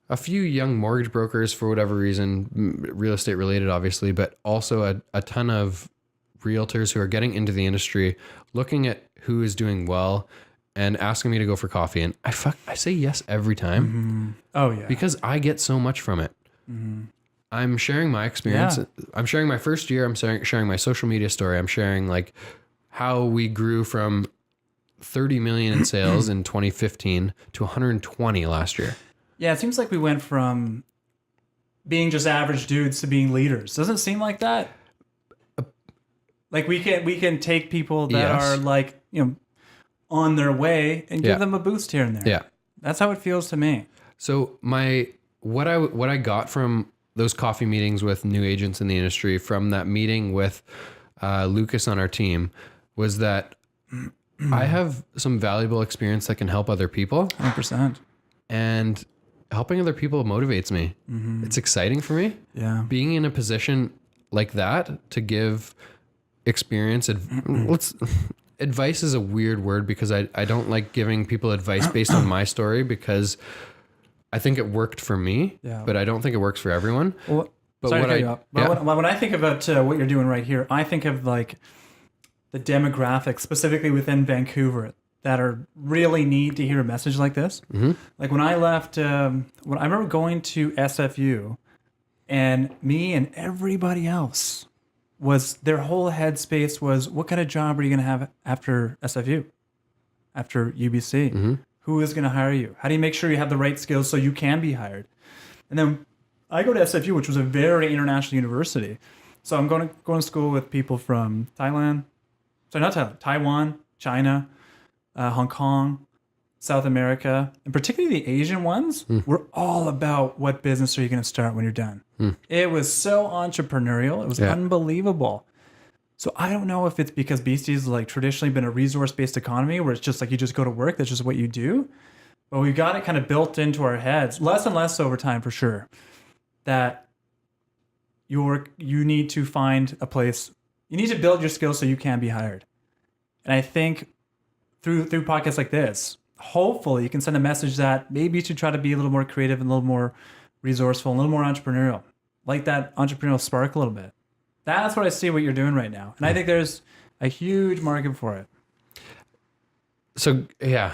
a few young mortgage brokers for whatever reason, real estate related, obviously, but also a ton of realtors who are getting into the industry, looking at who is doing well and asking me to go for coffee. And I say yes every time. Oh yeah. Because I get so much from it. I'm sharing my experience. Yeah. I'm sharing my first year. I'm sharing my social media story. I'm sharing like how we grew from 30 million in sales in 2015 to 120 last year. Yeah, it seems like we went from being just average dudes to being leaders. Doesn't it seem like that? Like we can take people that are like, on their way and give them a boost here and there. Yeah. That's how it feels to me. So what I got from those coffee meetings with new agents in the industry, from that meeting with Lucas on our team, was that I have some valuable experience that can help other people. 100%. And helping other people motivates me. It's exciting for me. Yeah. Being in a position like that to give experience. Advice is a weird word because I don't like giving people advice based on my story, because I think it worked for me, but I don't think it works for everyone. Well, but sorry to cut you off. But when I think about what you're doing right here, I think of like the demographics specifically within Vancouver that are really need to hear a message like this. Like when I left, I remember going to SFU, and me and everybody else their whole headspace was, what kind of job are you going to have after SFU, after UBC? Who is going to hire you? How do you make sure you have the right skills so you can be hired? And then I go to SFU, which was a very international university. So I'm going to school with people from Taiwan, China, Hong Kong, South America, and particularly the Asian ones were all about what business are you going to start when you're done. It was so entrepreneurial. It was unbelievable. So I don't know if it's because Beastie's has like traditionally been a resource-based economy where it's just like you just go to work, that's just what you do. But we got it kind of built into our heads, less and less over time for sure, that you need to find a place, you need to build your skills so you can be hired. And I think through podcasts like this, hopefully you can send a message that maybe you should try to be a little more creative and a little more resourceful, and a little more entrepreneurial, like that entrepreneurial spark a little bit. That's what I see what you're doing right now. And I think there's a huge market for it. So, yeah,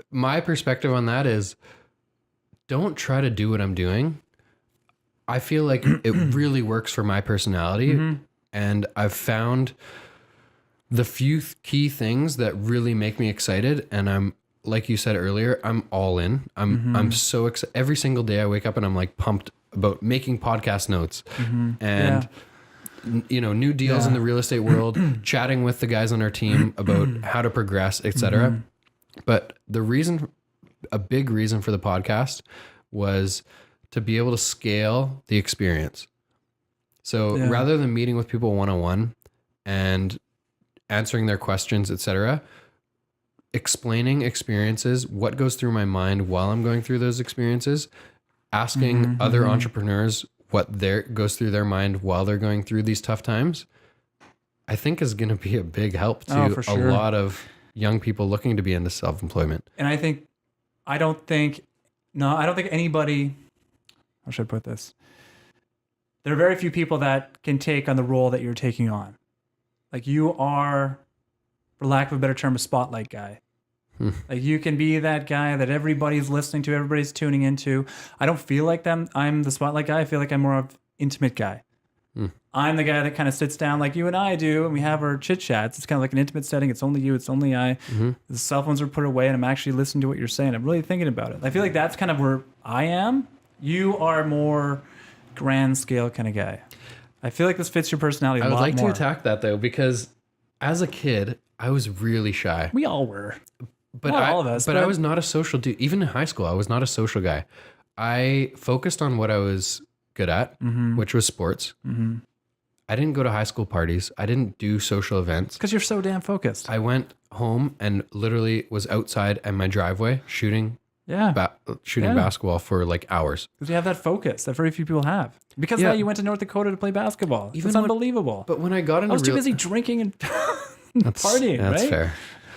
my perspective on that is don't try to do what I'm doing. I feel like it really works for my personality. And I've found the few key things that really make me excited. And I'm, like you said earlier, I'm all in. I'm so excited. Every single day I wake up and I'm like pumped about making podcast notes and new deals in the real estate world, chatting with the guys on our team about how to progress, etc. But a big reason for the podcast was to be able to scale the experience. So rather than meeting with people one-on-one and answering their questions, etc., explaining experiences, what goes through my mind while I'm going through those experiences, asking other entrepreneurs what goes through their mind while they're going through these tough times, I think is going to be a big help to a lot of young people looking to be into self-employment. And I don't think anybody, how should I put this? There are very few people that can take on the role that you're taking on. Like you are, for lack of a better term, a spotlight guy. Like you can be that guy that everybody's listening to, everybody's tuning into. I don't feel like I'm the spotlight guy. I feel like I'm more of an intimate guy. I'm the guy that kind of sits down like you and I do, and we have our chit chats. It's kind of like an intimate setting. It's only you, it's only I. The cell phones are put away, and I'm actually listening to what you're saying. I'm really thinking about it. I feel like that's kind of where I am. You are more grand scale kind of guy. I feel like this fits your personality a lot more. I would like to attack that though, because as a kid, I was really shy. We all were. But not all of us. But I was not a social dude. Even in high school, I was not a social guy. I focused on what I was good at, which was sports. I didn't go to high school parties. I didn't do social events. Because you're so damn focused. I went home and literally was outside in my driveway shooting shooting basketball for like hours. Because you have that focus that very few people have. Because now you went to North Dakota to play basketball. It's unbelievable. But when I got into I was too busy drinking and partying, right? That's fair.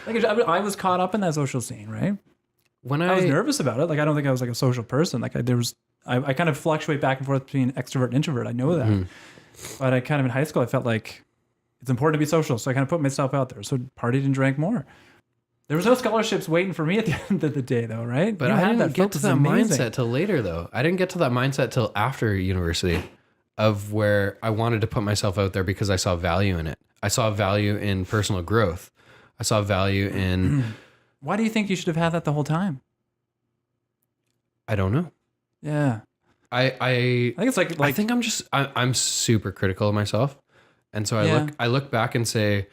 Like I was caught up in that social scene, right? I was nervous about it. Like I don't think I was like a social person. Like I kind of fluctuate back and forth between extrovert and introvert. I know that. Mm-hmm. But I kind of in high school I felt like it's important to be social. So I kind of put myself out there. So partied and drank more. There was no scholarships waiting for me at the end of the day though, right? But I didn't get to that mindset till later though. I didn't get to that mindset till after university of where I wanted to put myself out there because I saw value in it. I saw value in personal growth. I saw value in... Why do you think you should have had that the whole time? I don't know. Yeah. I think it's like I think I'm super critical of myself. And so I look back and say,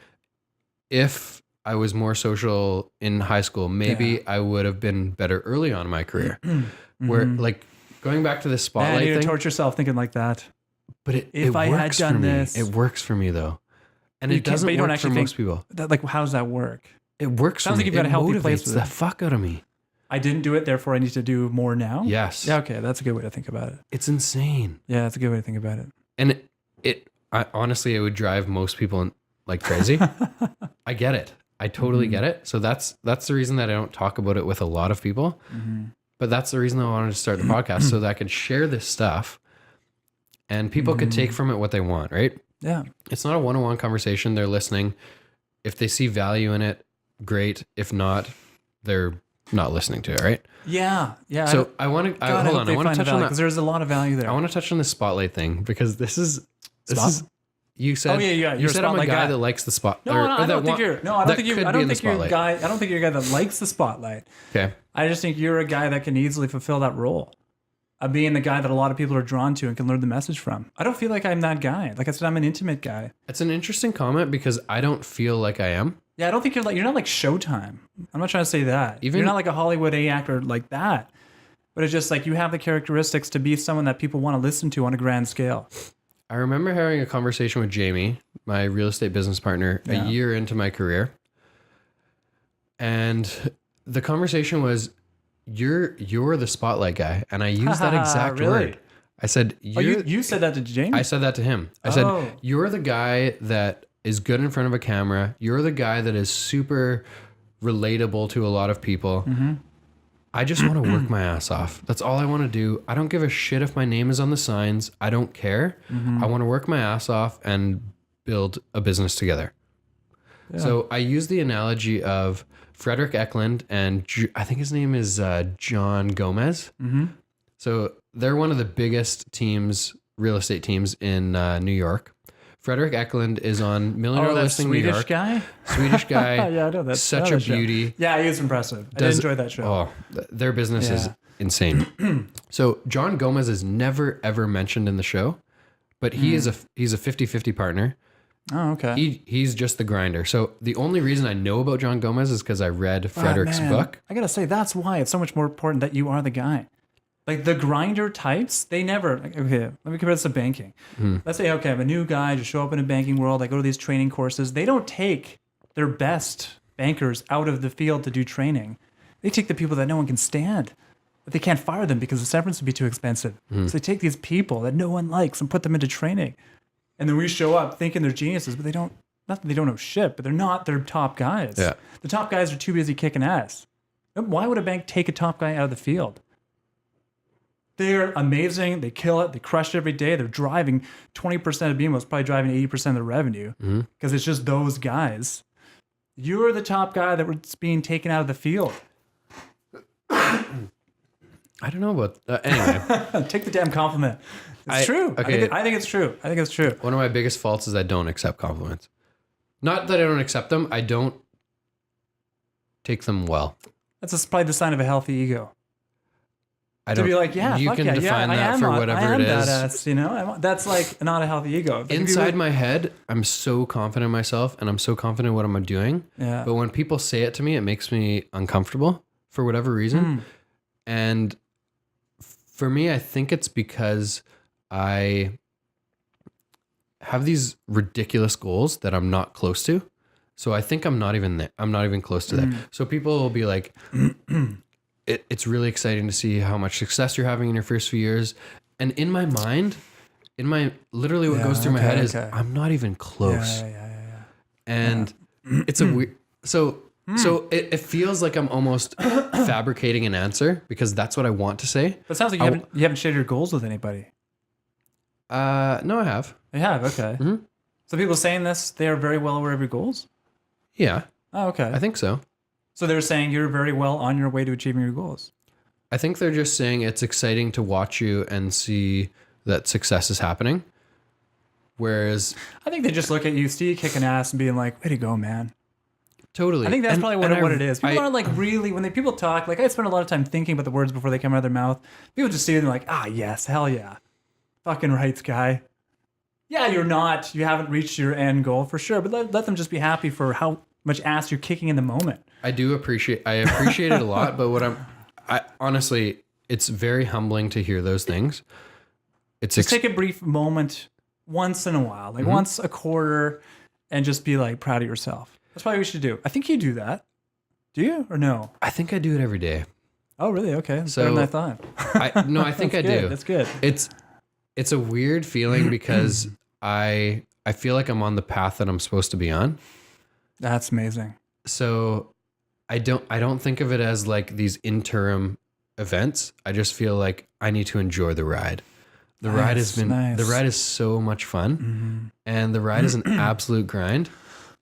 if I was more social in high school, maybe I would have been better early on in my career. Where like going back to the spotlight you thing. Torture yourself thinking like that. But if I had done this, it works for me though. And it doesn't work for most people. Like, how does that work? It works for me. Sounds like you've got a healthy place with the fuck out of me. I didn't do it, therefore I need to do more now? Yes. Yeah, okay, that's a good way to think about it. It's insane. Yeah, that's a good way to think about it. And honestly, it would drive most people like crazy. I get it. I totally get it. So that's the reason that I don't talk about it with a lot of people. Mm-hmm. But that's the reason I wanted to start the podcast so that I could share this stuff and people could take from it what they want, right? Yeah. It's not a one-on-one conversation. They're listening. If they see value in it, great. If not, they're not listening to it, right? Yeah. Yeah. So I want to hold on. I want to touch on that because there's a lot of value there. I want to touch on the spotlight thing because this is you said. Oh yeah. You said I'm a guy that likes the spot. I don't think you're a guy that likes the spotlight. Okay. I just think you're a guy that can easily fulfill that role of being the guy that a lot of people are drawn to and can learn the message from. I don't feel like I'm that guy. Like I said, I'm an intimate guy. It's an interesting comment because I don't feel like I am. Yeah, I don't think you're not like Showtime. I'm not trying to say that. You're not like a Hollywood A actor like that. But it's just like you have the characteristics to be someone that people want to listen to on a grand scale. I remember having a conversation with Jamie, my real estate business partner, a year into my career. And the conversation was, you're the spotlight guy. And I used that exact word. I said, you said that to Jamie? I said that to him. I said, you're the guy that is good in front of a camera. You're the guy that is super relatable to a lot of people. Mm-hmm. I just want to work my ass off. That's all I want to do. I don't give a shit if my name is on the signs. I don't care. Mm-hmm. I want to work my ass off and build a business together. Yeah. So I use the analogy of Frederick Eklund and I think his name is John Gomez. Mm-hmm. So they're one of the biggest teams, real estate teams in New York. Frederick Eklund is on Millionaire Listing New York. Swedish guy. Yeah, I know that's such a beauty. Show. Yeah, he is impressive. I did enjoy that show. Oh, their business is insane. So John Gomez is never ever mentioned in the show, but he's a 50-50 partner. Oh, okay. He's just the grinder. So the only reason I know about John Gomez is because I read Frederick's book. I gotta say that's why it's so much more important that you are the guy. Like the grinder types, they never, okay, let me compare this to banking. Let's say, okay, I'm a new guy, just show up in a banking world. I go to these training courses. They don't take their best bankers out of the field to do training. They take the people that no one can stand, but they can't fire them because the severance would be too expensive. So they take these people that no one likes and put them into training. And then we show up thinking they're geniuses, but not that they don't know shit, but they're not their top guys. Yeah. The top guys are too busy kicking ass. Why would a bank take a top guy out of the field? They're amazing. They kill it. They crush it every day. They're driving 20% of BMO's probably driving 80% of the revenue because it's just those guys. You're the top guy that was being taken out of the field. I don't know about anyway. Take the damn compliment. It's true. Okay. I think it's true. I think it's true. One of my biggest faults is I don't accept compliments. Not that I don't accept them. I don't take them well. That's probably the sign of a healthy ego. To be like, yeah, you can define that for whatever it is. Badass, you know, that's like not a healthy ego. Like inside my head, I'm so confident in myself and I'm so confident in what I'm doing. Yeah. But when people say it to me, it makes me uncomfortable for whatever reason. And for me, I think it's because I have these ridiculous goals that I'm not close to. So I think I'm not even there. I'm not even close to that. So people will be like, it's really exciting to see how much success you're having in your first few years. And in my mind, literally what goes through my head is I'm not even close. And it's a weird, so it feels like I'm almost fabricating an answer because that's what I want to say. But it sounds like you haven't shared your goals with anybody. No, I have. You have, okay. Mm-hmm. So people saying this, they are very well aware of your goals? Yeah. Oh, okay. I think so. So they're saying you're very well on your way to achieving your goals. I think they're just saying it's exciting to watch you and see that success is happening. Whereas I think they just look at you, Steve, kicking ass and being like, way to go, man. Totally. I think that's probably what it is. People are like really, when people talk, like I spend a lot of time thinking about the words before they come out of their mouth. People just see it and they're like, ah, yes, hell yeah. Fucking rights, guy. Yeah, you haven't reached your end goal for sure, but let them just be happy for how much ass you're kicking in the moment. I appreciate it a lot, but I honestly, it's very humbling to hear those things. Just take a brief moment once in a while, like once a quarter, and just be like proud of yourself. That's probably what you should do. I think you do that. Do you or no? I think I do it every day. Oh, really? Okay. That's better than I thought. I think I do. That's good. It's a weird feeling because I feel like I'm on the path that I'm supposed to be on. That's amazing. So I don't think of it as like these interim events. I just feel like I need to enjoy the ride. The ride is so much fun, and the ride is an absolute grind.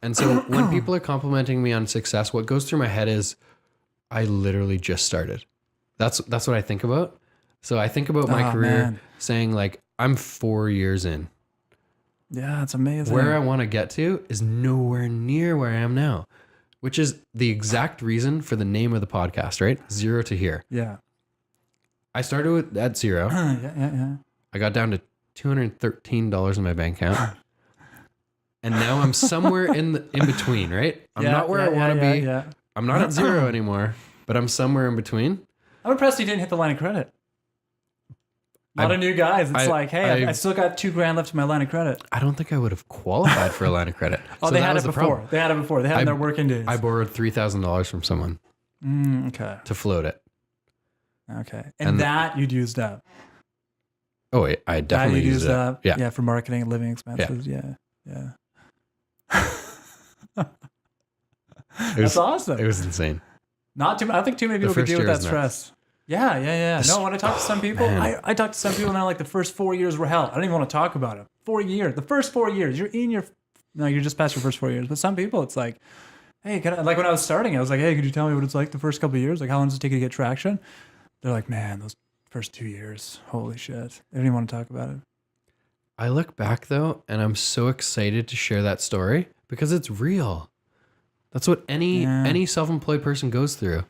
And so when people are complimenting me on success, what goes through my head is I literally just started. That's what I think about. So I think about my career saying like I'm 4 years in. Yeah, it's amazing. Where I want to get to is nowhere near where I am now, which is the exact reason for the name of the podcast, right? Zero to here. Yeah. I started at zero. Yeah. I got down to $213 in my bank account. And now I'm somewhere in between, right? I'm not where I want to be. Yeah. I'm not at zero anymore, but I'm somewhere in between. I'm impressed you didn't hit the line of credit. A lot of new guys. It's I still got $2,000 left in my line of credit. I don't think I would have qualified for a line of credit. So they had it before. They had it before. They had it in their working days. I borrowed $3,000 from someone. Okay. To float it. Okay. And that you'd used up. Oh, wait, I definitely used it up. Yeah, for marketing and living expenses. Yeah. That's awesome. It was insane. I don't think too many people could deal with that stress. Yeah. No, when I talk to some people, I talk to some people and they're like, the first 4 years were hell. I don't even want to talk about it. 4 years. The first 4 years. You're just past your first 4 years. But some people, it's like, hey, like when I was starting, I was like, hey, could you tell me what it's like the first couple of years? Like, how long does it take you to get traction? They're like, man, those first 2 years, holy shit. They don't even want to talk about it. I look back though, and I'm so excited to share that story because it's real. That's what any self-employed person goes through.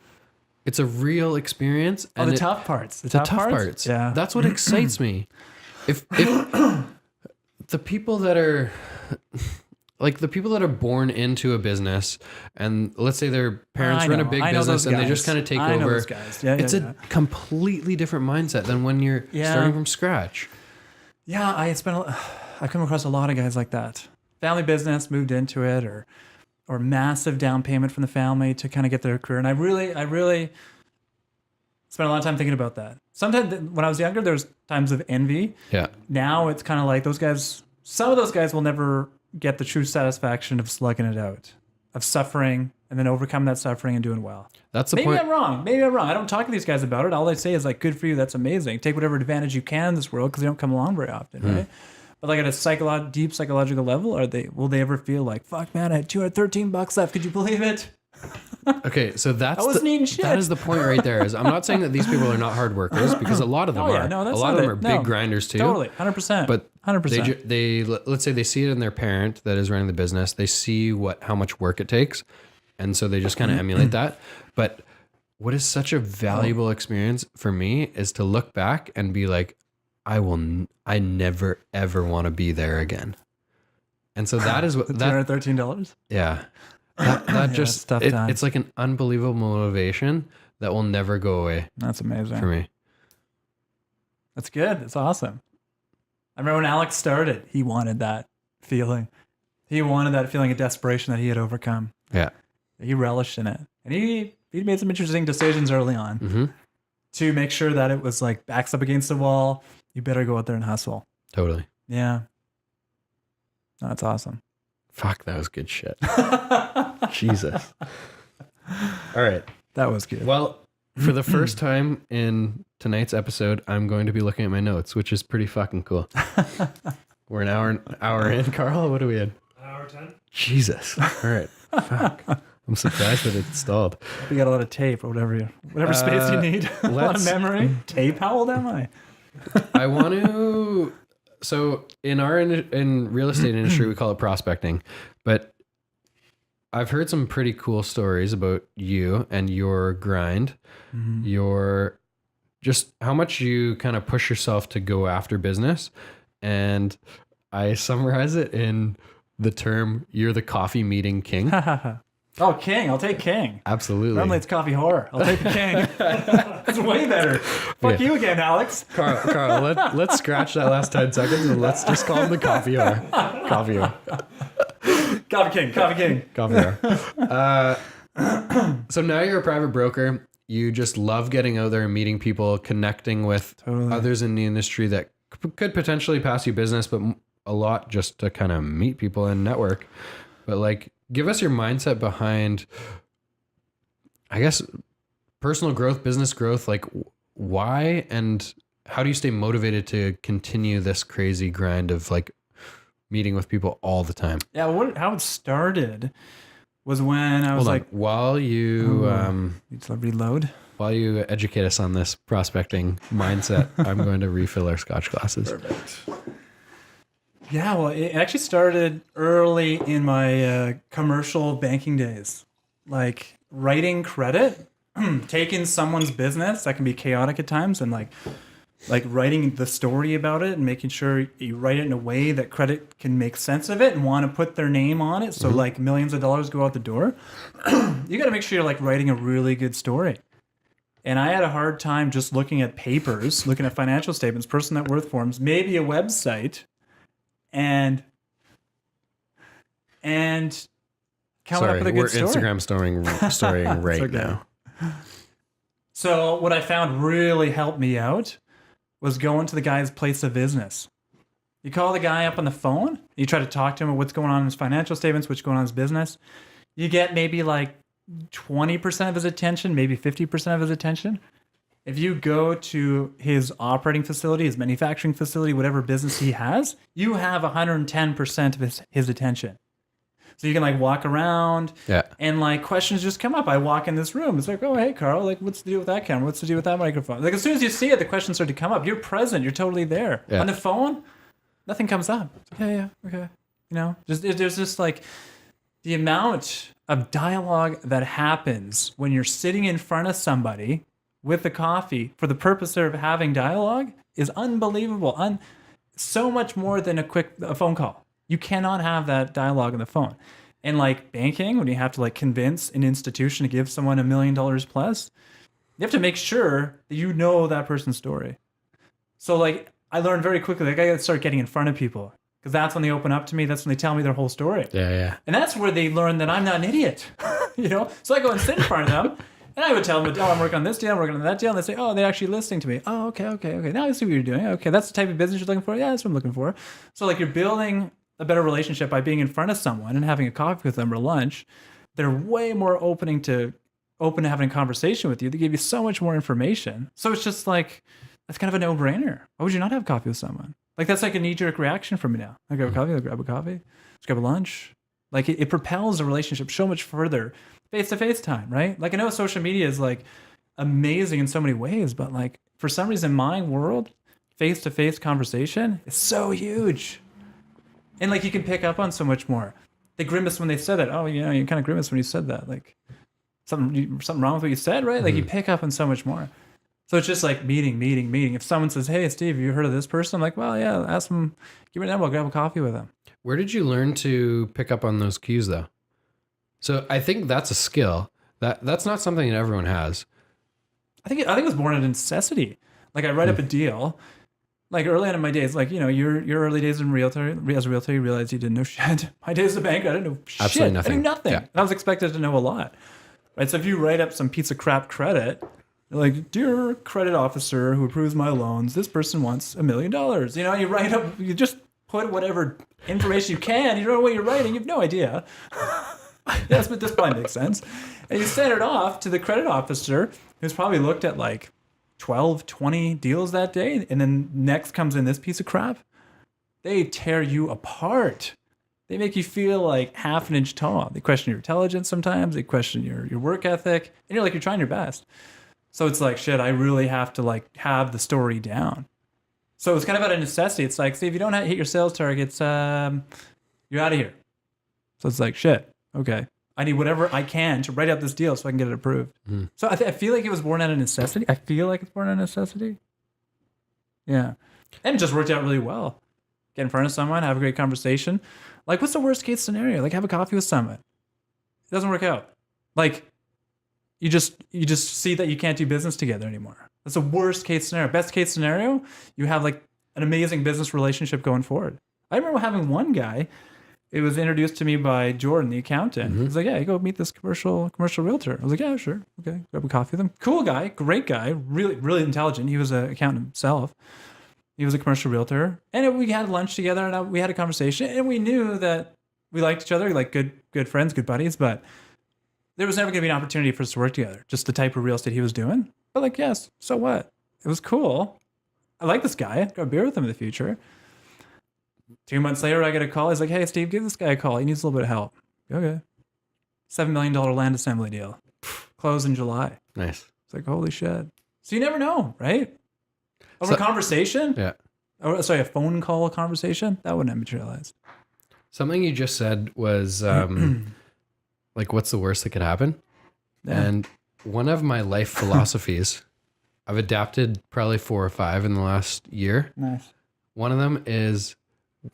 It's a real experience. And the tough parts. The tough parts. Yeah. That's what excites me. If the people that are like the people that are born into a business and let's say their parents run a big business and they just kind of take over. It's a completely different mindset than when you're starting from scratch. Yeah, I come across a lot of guys like that. Family business, moved into it, or massive down payment from the family to kind of get their career. And I really spent a lot of time thinking about that. Sometimes when I was younger, there was times of envy. Yeah. Now it's kind of like some of those guys will never get the true satisfaction of slugging it out, of suffering and then overcome that suffering and doing well. That's the point. Maybe I'm wrong. I don't talk to these guys about it. All they say is like, good for you. That's amazing. Take whatever advantage you can in this world because they don't come along very often, right? But like at a deep psychological level, will they ever feel like, fuck man, I had $213 left. Could you believe it? Okay, so that is the point right there. Is I'm not saying that these people are not hard workers because a lot of them are. No, a lot of them are big grinders too. Totally, 100%. But 100%. They let's say they see it in their parent that is running the business. They see how much work it takes, and so they just kind of emulate that. But what is such a valuable experience for me is to look back and be like, I never ever want to be there again. And so that is what $213. Yeah. That just it's like an unbelievable motivation that will never go away. That's amazing for me. That's good. It's awesome. I remember when Alex started, he wanted that feeling. He wanted that feeling of desperation that he had overcome. Yeah. He relished in it. And he He made some interesting decisions early on to make sure that it was like backs up against the wall. You better go out there and hustle. Totally. Yeah. That's awesome. Fuck, that was good shit. Jesus. All right. That was good. Well, for the first time in tonight's episode, I'm going to be looking at my notes, which is pretty fucking cool. We're an hour in, Carl. What are we in? Hour 10. Jesus. All right. Fuck. I'm surprised that it's stalled. You got a lot of tape or whatever space you need. A lot of memory. Tape? How old am I? I want to. So in real estate industry, we call it prospecting, but I've heard some pretty cool stories about you and your grind, your just how much you kind of push yourself to go after business. And I summarize it in the term, you're the coffee meeting king. Oh, king. I'll take king. Absolutely. Normally it's coffee whore. I'll take the king. That's way better. Fuck you again, Alex. Carl, let's scratch that last 10 seconds and let's just call him the coffee whore. Coffee whore. Coffee king. Coffee king. Coffee whore. So now you're a private broker. You just love getting out there and meeting people, connecting with others in the industry that could potentially pass you business, but a lot just to kind of meet people and network. But like, give us your mindset behind, I guess, personal growth, business growth. Like, why and how do you stay motivated to continue this crazy grind of like meeting with people all the time? Yeah, how it started was when I was while you need to reload. While you educate us on this prospecting mindset, I'm going to refill our scotch glasses. Perfect. Yeah, well, it actually started early in my commercial banking days. Like writing credit, taking someone's business, that can be chaotic at times, and like writing the story about it and making sure you write it in a way that credit can make sense of it and want to put their name on it. So like millions of dollars go out the door. You got to make sure you're like writing a really good story. And I had a hard time just looking at papers, looking at financial statements, personal net worth forms, maybe a website, and coming up with a good story. We're Instagram storying right now. So what I found really helped me out was going to the guy's place of business. You call the guy up on the phone, you try to talk to him about what's going on in his financial statements, what's going on in his business. You get maybe like 20% of his attention, maybe 50% of his attention. If you go to his operating facility, his manufacturing facility, whatever business he has, you have 110% of his attention. So you can like walk around and like questions just come up. I walk in this room. It's like, oh, hey, Carl, like what's the deal with that camera? What's the deal with that microphone? Like as soon as you see it, the questions start to come up. You're present. You're totally there. Yeah. On the phone, nothing comes up. It's like, yeah, okay. You know, there's just like the amount of dialogue that happens when you're sitting in front of somebody with the coffee for the purpose of having dialogue is unbelievable. So much more than a phone call. You cannot have that dialogue on the phone. And like banking, when you have to like convince an institution to give someone $1 million plus, you have to make sure that you know that person's story. So like I learned very quickly, like I got to start getting in front of people because that's when they open up to me. That's when they tell me their whole story. Yeah. And that's where they learn that I'm not an idiot, you know? So I go and sit in front of them and I would tell them, oh, I'm working on this deal, I'm working on that deal. And they say, oh, they're actually listening to me. Oh, okay. Now I see what you're doing. Okay, that's the type of business you're looking for. Yeah, that's what I'm looking for. So like you're building a better relationship by being in front of someone and having a coffee with them or lunch. They're way more open to having a conversation with you. They give you so much more information. So it's just like, that's kind of a no-brainer. Why would you not have coffee with someone? Like that's like a knee-jerk reaction for me now. I grab a coffee, I grab a coffee, let's grab a lunch. Like it propels a relationship so much further. Face-to-face time, right? Like I know social media is like amazing in so many ways, but like for some reason, my world, face-to-face conversation is so huge. And like you can pick up on so much more. They grimace when they said that. Oh, you know, you kind of grimace when you said that. Like something wrong with what you said, right? Like you pick up on so much more. So it's just like meeting. If someone says, "Hey, Steve, have you heard of this person?" I'm like, "Well, yeah." Ask them. Give me a number. I'll grab a coffee with them. Where did you learn to pick up on those cues, though? So I think that's a skill. That's not something that everyone has. I think it was born out of necessity. Like I write up a deal. Like early on in my days, like, you know, your early days as a realtor, you realized you didn't know shit. My days as a banker, I didn't know shit. Absolutely nothing. I knew nothing. Yeah. I was expected to know a lot. right? So if you write up some piece of crap credit, you're like, dear credit officer who approves my loans, this person wants $1 million. You know, you write up, you just put whatever information you can. You don't know what you're writing. You have no idea. Yes, but this probably makes sense. And you send it off to the credit officer who's probably looked at like 12, 20 deals that day. And then next comes in this piece of crap. They tear you apart. They make you feel like half an inch tall. They question your intelligence sometimes. They question your work ethic. And you're like, you're trying your best. So it's like, shit, I really have to like have the story down. So it's kind of out of necessity. It's like, see, if you don't hit your sales targets, you're out of here. So it's like, shit, okay. I need whatever I can to write out this deal so I can get it approved. Mm. So I feel like it was born out of necessity. I feel like it's born out of necessity. Yeah. And it just worked out really well. Get in front of someone, have a great conversation. Like, what's the worst case scenario? Like, have a coffee with someone. It doesn't work out. Like, you just see that you can't do business together anymore. That's the worst case scenario. Best case scenario, you have like an amazing business relationship going forward. I remember having one guy, it was introduced to me by Jordan, the accountant. Mm-hmm. He was like, yeah, you go meet this commercial realtor. I was like, yeah, sure. Okay. Grab a coffee with him. Cool guy, great guy, really, really intelligent. He was an accountant himself. He was a commercial realtor. And we had lunch together and we had a conversation and we knew that we liked each other, like good friends, good buddies, but there was never going to be an opportunity for us to work together. Just the type of real estate he was doing. But like, yes, so what? It was cool. I like this guy. I'd go beer with him in the future. 2 months later, I get a call. He's like, hey, Steve, give this guy a call. He needs a little bit of help. Okay. $7 million land assembly deal. Close in July. Nice. It's like, holy shit. So you never know, right? Over a conversation? Yeah. Oh, sorry, a phone call conversation? That wouldn't have materialized. Something you just said was like, what's the worst that could happen? Yeah. And one of my life philosophies, I've adapted probably 4 or 5 in the last year. Nice. One of them is,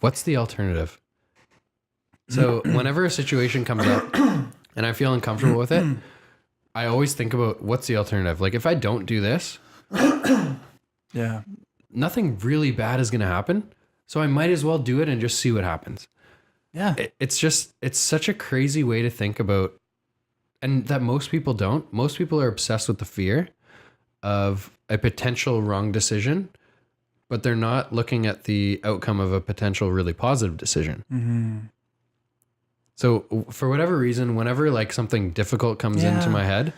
what's the alternative? So whenever a situation comes up and I feel uncomfortable with it, I always think about what's the alternative? Like if I don't do this, yeah, nothing really bad is going to happen. So I might as well do it and just see what happens. Yeah. It's such a crazy way to think about, and that most people don't. Most people are obsessed with the fear of a potential wrong decision, but they're not looking at the outcome of a potential really positive decision. Mm-hmm. So for whatever reason, whenever like something difficult comes into my head,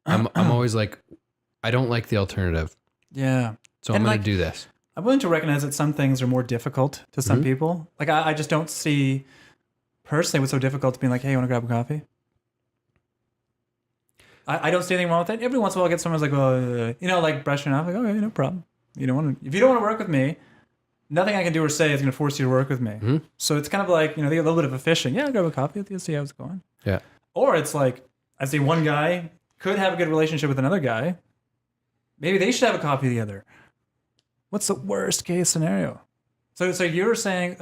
I'm always like, I don't like the alternative. Yeah. So I'm going to do this. I'm willing to recognize that some things are more difficult to some people. Like I just don't see personally what's so difficult to being like, hey, you want to grab a coffee? I don't see anything wrong with it. Every once in a while I get someone's like, oh, like brushing off, like, okay, no problem. If you don't want to work with me, nothing I can do or say is going to force you to work with me. Mm-hmm. So it's kind of like, they get a little bit of a fishing. Yeah, I'll grab a coffee with you, see how it's going. Yeah. Or it's like, I see one guy could have a good relationship with another guy. Maybe they should have a coffee together. What's the worst case scenario? So you were saying,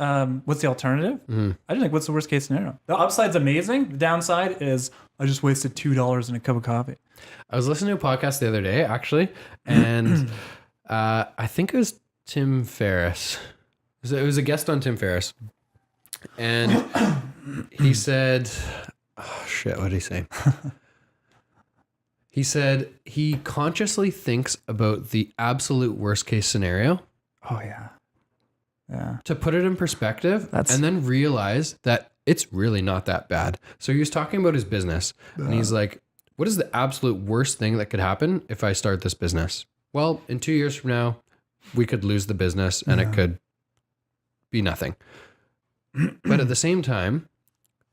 what's the alternative? Mm-hmm. I just think, what's the worst case scenario? The upside's amazing. The downside is I just wasted $2 in a cup of coffee. I was listening to a podcast the other day, actually, and I think it was Tim Ferriss. It was a guest on Tim Ferriss. And he said, oh shit, what did he say? He said he consciously thinks about the absolute worst case scenario. Oh yeah. Yeah. To put it in perspective and then realize that it's really not that bad. So he was talking about his business and he's like, what is the absolute worst thing that could happen if I start this business? Well, in 2 years from now, we could lose the business and it could be nothing. But at the same time,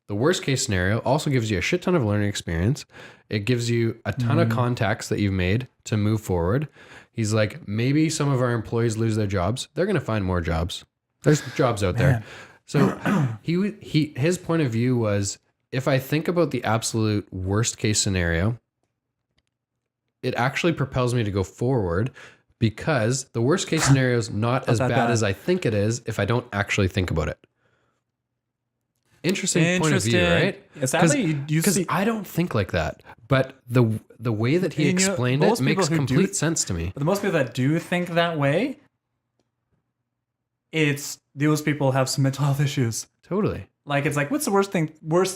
the worst case scenario also gives you a shit ton of learning experience. It gives you a ton of contacts that you've made to move forward. He's like, maybe some of our employees lose their jobs. They're going to find more jobs. There's jobs out there. So his point of view was, if I think about the absolute worst case scenario, it actually propels me to go forward because the worst case scenario is not as bad as I think it is if I don't actually think about it. Interesting point of view, right? Because I don't think like that, but the way that he explained it makes complete sense to me. But the most people that do think that way, it's those people have some mental health issues. Totally. Like, it's like, what's the worst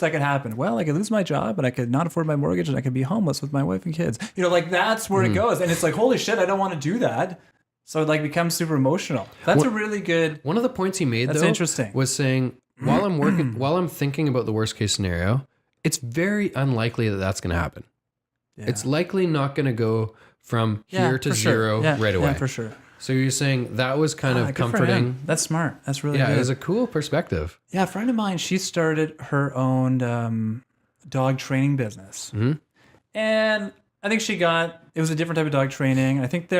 that could happen? Well, I could lose my job, and I could not afford my mortgage, and I could be homeless with my wife and kids. You know, like, that's where it goes. And it's like, holy shit, I don't want to do that. So it like becomes super emotional. That's a really good. One of the points he made, though, interesting. was saying, while I'm thinking about the worst case scenario, it's very unlikely that that's going to happen. Yeah. It's likely not going to go from here to zero right away. Yeah, for sure. So you're saying that was kind of comforting. That's smart. That's really good. Yeah, it was a cool perspective. Yeah, a friend of mine, she started her own dog training business. Mm-hmm. And I think it was a different type of dog training. I think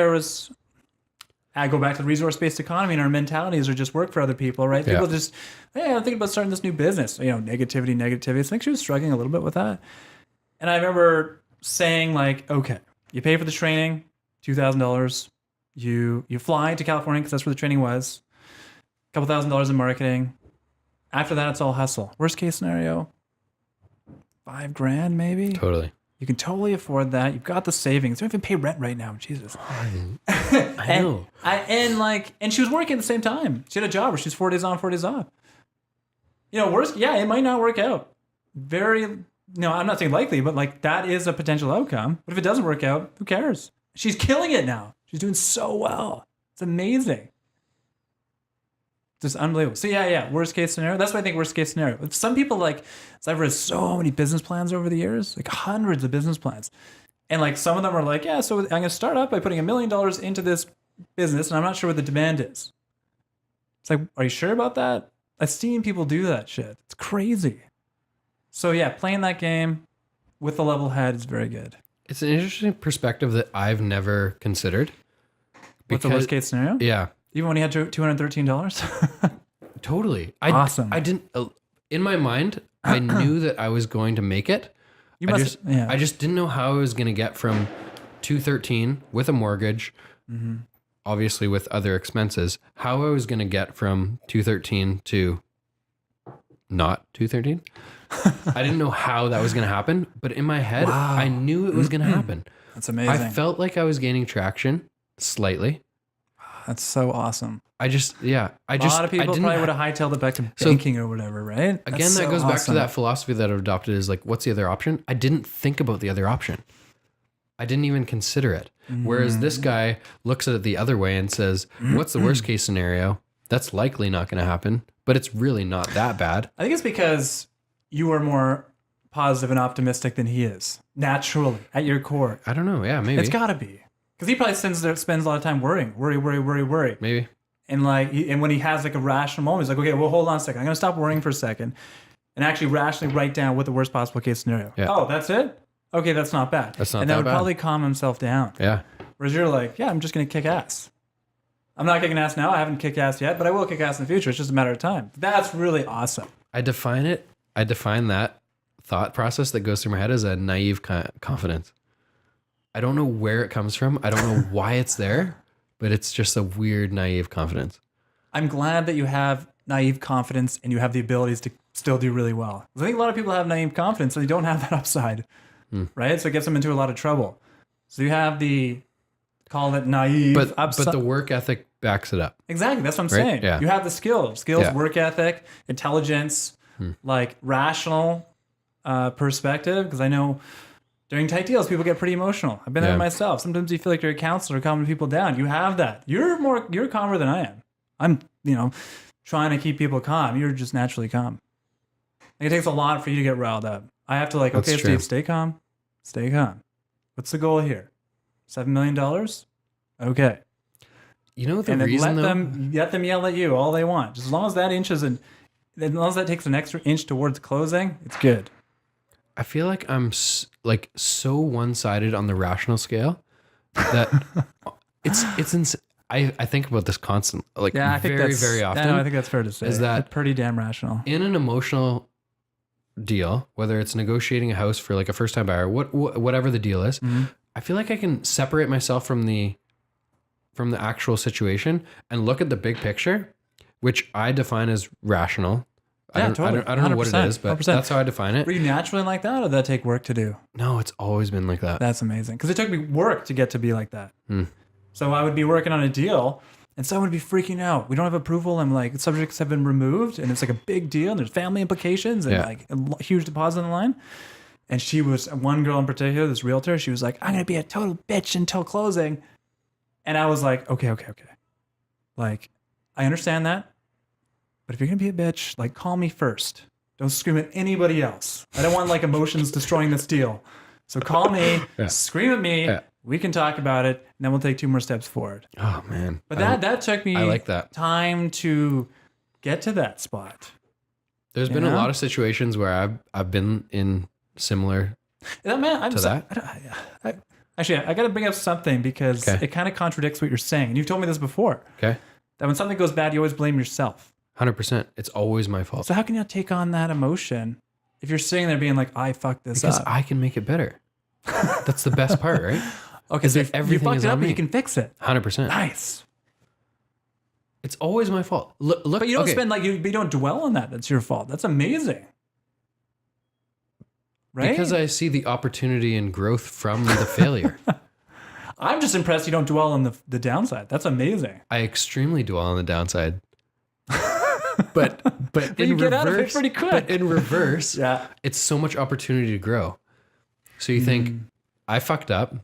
I go back to the resource-based economy, and our mentalities are just work for other people, right? People just, hey, I'm thinking about starting this new business. You know, negativity. So I think she was struggling a little bit with that. And I remember saying, like, okay, you pay for the training, $2,000. You fly to California because that's where the training was. A couple $1,000s in marketing. After that, it's all hustle. Worst case scenario, $5,000 maybe. Totally. You can totally afford that. You've got the savings. You don't even pay rent right now. Jesus. I know. And she was working at the same time. She had a job where she's 4 days on, 4 days off. You know, it might not work out. I'm not saying likely, but like that is a potential outcome. But if it doesn't work out, who cares? She's killing it now. She's doing so well. It's amazing. Just unbelievable. So worst case scenario. That's what I think worst case scenario. Some people so I've read so many business plans over the years, like hundreds of business plans. And like some of them are like, so I'm going to start up by putting $1 million into this business and I'm not sure what the demand is. It's like, are you sure about that? I've seen people do that shit. It's crazy. So playing that game with a level head is very good. It's an interesting perspective that I've never considered. What's the worst case scenario? Yeah. Even when you had $213? Totally. Awesome. I didn't, in my mind, I knew that I was going to make it. I just didn't know how I was going to get from 213 with a mortgage, obviously with other expenses, how I was going to get from 213 to not 213. I didn't know how that was going to happen, but in my head, I knew it was going to happen. That's amazing. I felt like I was gaining traction slightly. That's so awesome. A lot of people probably would have hightailed it back to banking or whatever, right? Again, that goes back to that philosophy that I've adopted is like, what's the other option? I didn't think about the other option. I didn't even consider it. Whereas this guy looks at it the other way and says, what's the worst case scenario? That's likely not going to happen, but it's really not that bad. I think it's because you are more positive and optimistic than he is, naturally, at your core. I don't know. Yeah, maybe. It's got to be. Because he probably spends a lot of time worrying. Worry. Maybe. And when he has like a rational moment, he's like, okay, well, hold on a second. I'm going to stop worrying for a second and actually rationally write down what the worst possible case scenario. Yeah. Oh, that's it? Okay, that's not bad. And that would probably calm himself down. Yeah. Whereas you're like, I'm just going to kick ass. I'm not kicking ass now. I haven't kicked ass yet, but I will kick ass in the future. It's just a matter of time. That's really awesome. I define that thought process that goes through my head as a naive confidence. I don't know where it comes from. I don't know why it's there, but it's just a weird naive confidence. I'm glad that you have naive confidence and you have the abilities to still do really well. I think a lot of people have naive confidence and they don't have that upside, right? So it gets them into a lot of trouble. So you have call it naive upside. But the work ethic backs it up. Exactly. That's what I'm saying. Yeah. You have the skills, work ethic, intelligence, like rational perspective. Because I know during tight deals, people get pretty emotional. I've been there myself. Sometimes you feel like you're a counselor calming people down. You have that. You're calmer than I am. I'm, trying to keep people calm. You're just naturally calm. Like, it takes a lot for you to get riled up. I have to okay, Steve, stay calm. Stay calm. What's the goal here? $7 million? Okay. You know the reason let them yell at you all they want. Just as long as that takes an extra inch towards closing, it's good. I feel like I'm so one-sided on the rational scale that it's I think about this constantly, very often. I think that's fair to say. Is that pretty damn rational? In an emotional deal, whether it's negotiating a house for like a first-time buyer, whatever the deal is, I feel like I can separate myself from the actual situation and look at the big picture, which I define as rational. Yeah, I don't know what it is, but 100%. That's how I define it. Were you naturally like that, or did that take work to do? No, it's always been like that. That's amazing. Because it took me work to get to be like that. So I would be working on a deal, And someone would be freaking out. We don't have approval. And like subjects have been removed and it's like a big deal. And there's family implications and like a huge deposit on the line. And she was, one girl in particular, this realtor, she was like, I'm going to be a total bitch until closing. And I was like, okay. Like, I understand that. But if you're going to be a bitch, like call me first. Don't scream at anybody else. I don't want like emotions destroying this deal. So call me, scream at me. Yeah. We can talk about it, and then we'll take 2 more steps forward. Oh man! But that took me time to get to that spot. There's been a lot of situations where I've been in similar that. Actually, I got to bring up something because it kind of contradicts what you're saying. And you've told me this before. Okay. That when something goes bad, you always blame yourself. 100%. It's always my fault. So how can you take on that emotion if you're sitting there being like, I fucked this up? Because I can make it better. That's the best part, right? Okay, so everything you fucked it up, but you can fix it. 100%. Nice. It's always my fault. Look, but you don't spend you don't dwell on that. That's your fault. That's amazing. Right? Because I see the opportunity and growth from the failure. I'm just impressed you don't dwell on the downside. That's amazing. I extremely dwell on the downside. but in you get reverse, out of it pretty quick. But in reverse, it's so much opportunity to grow. So you think, I fucked up.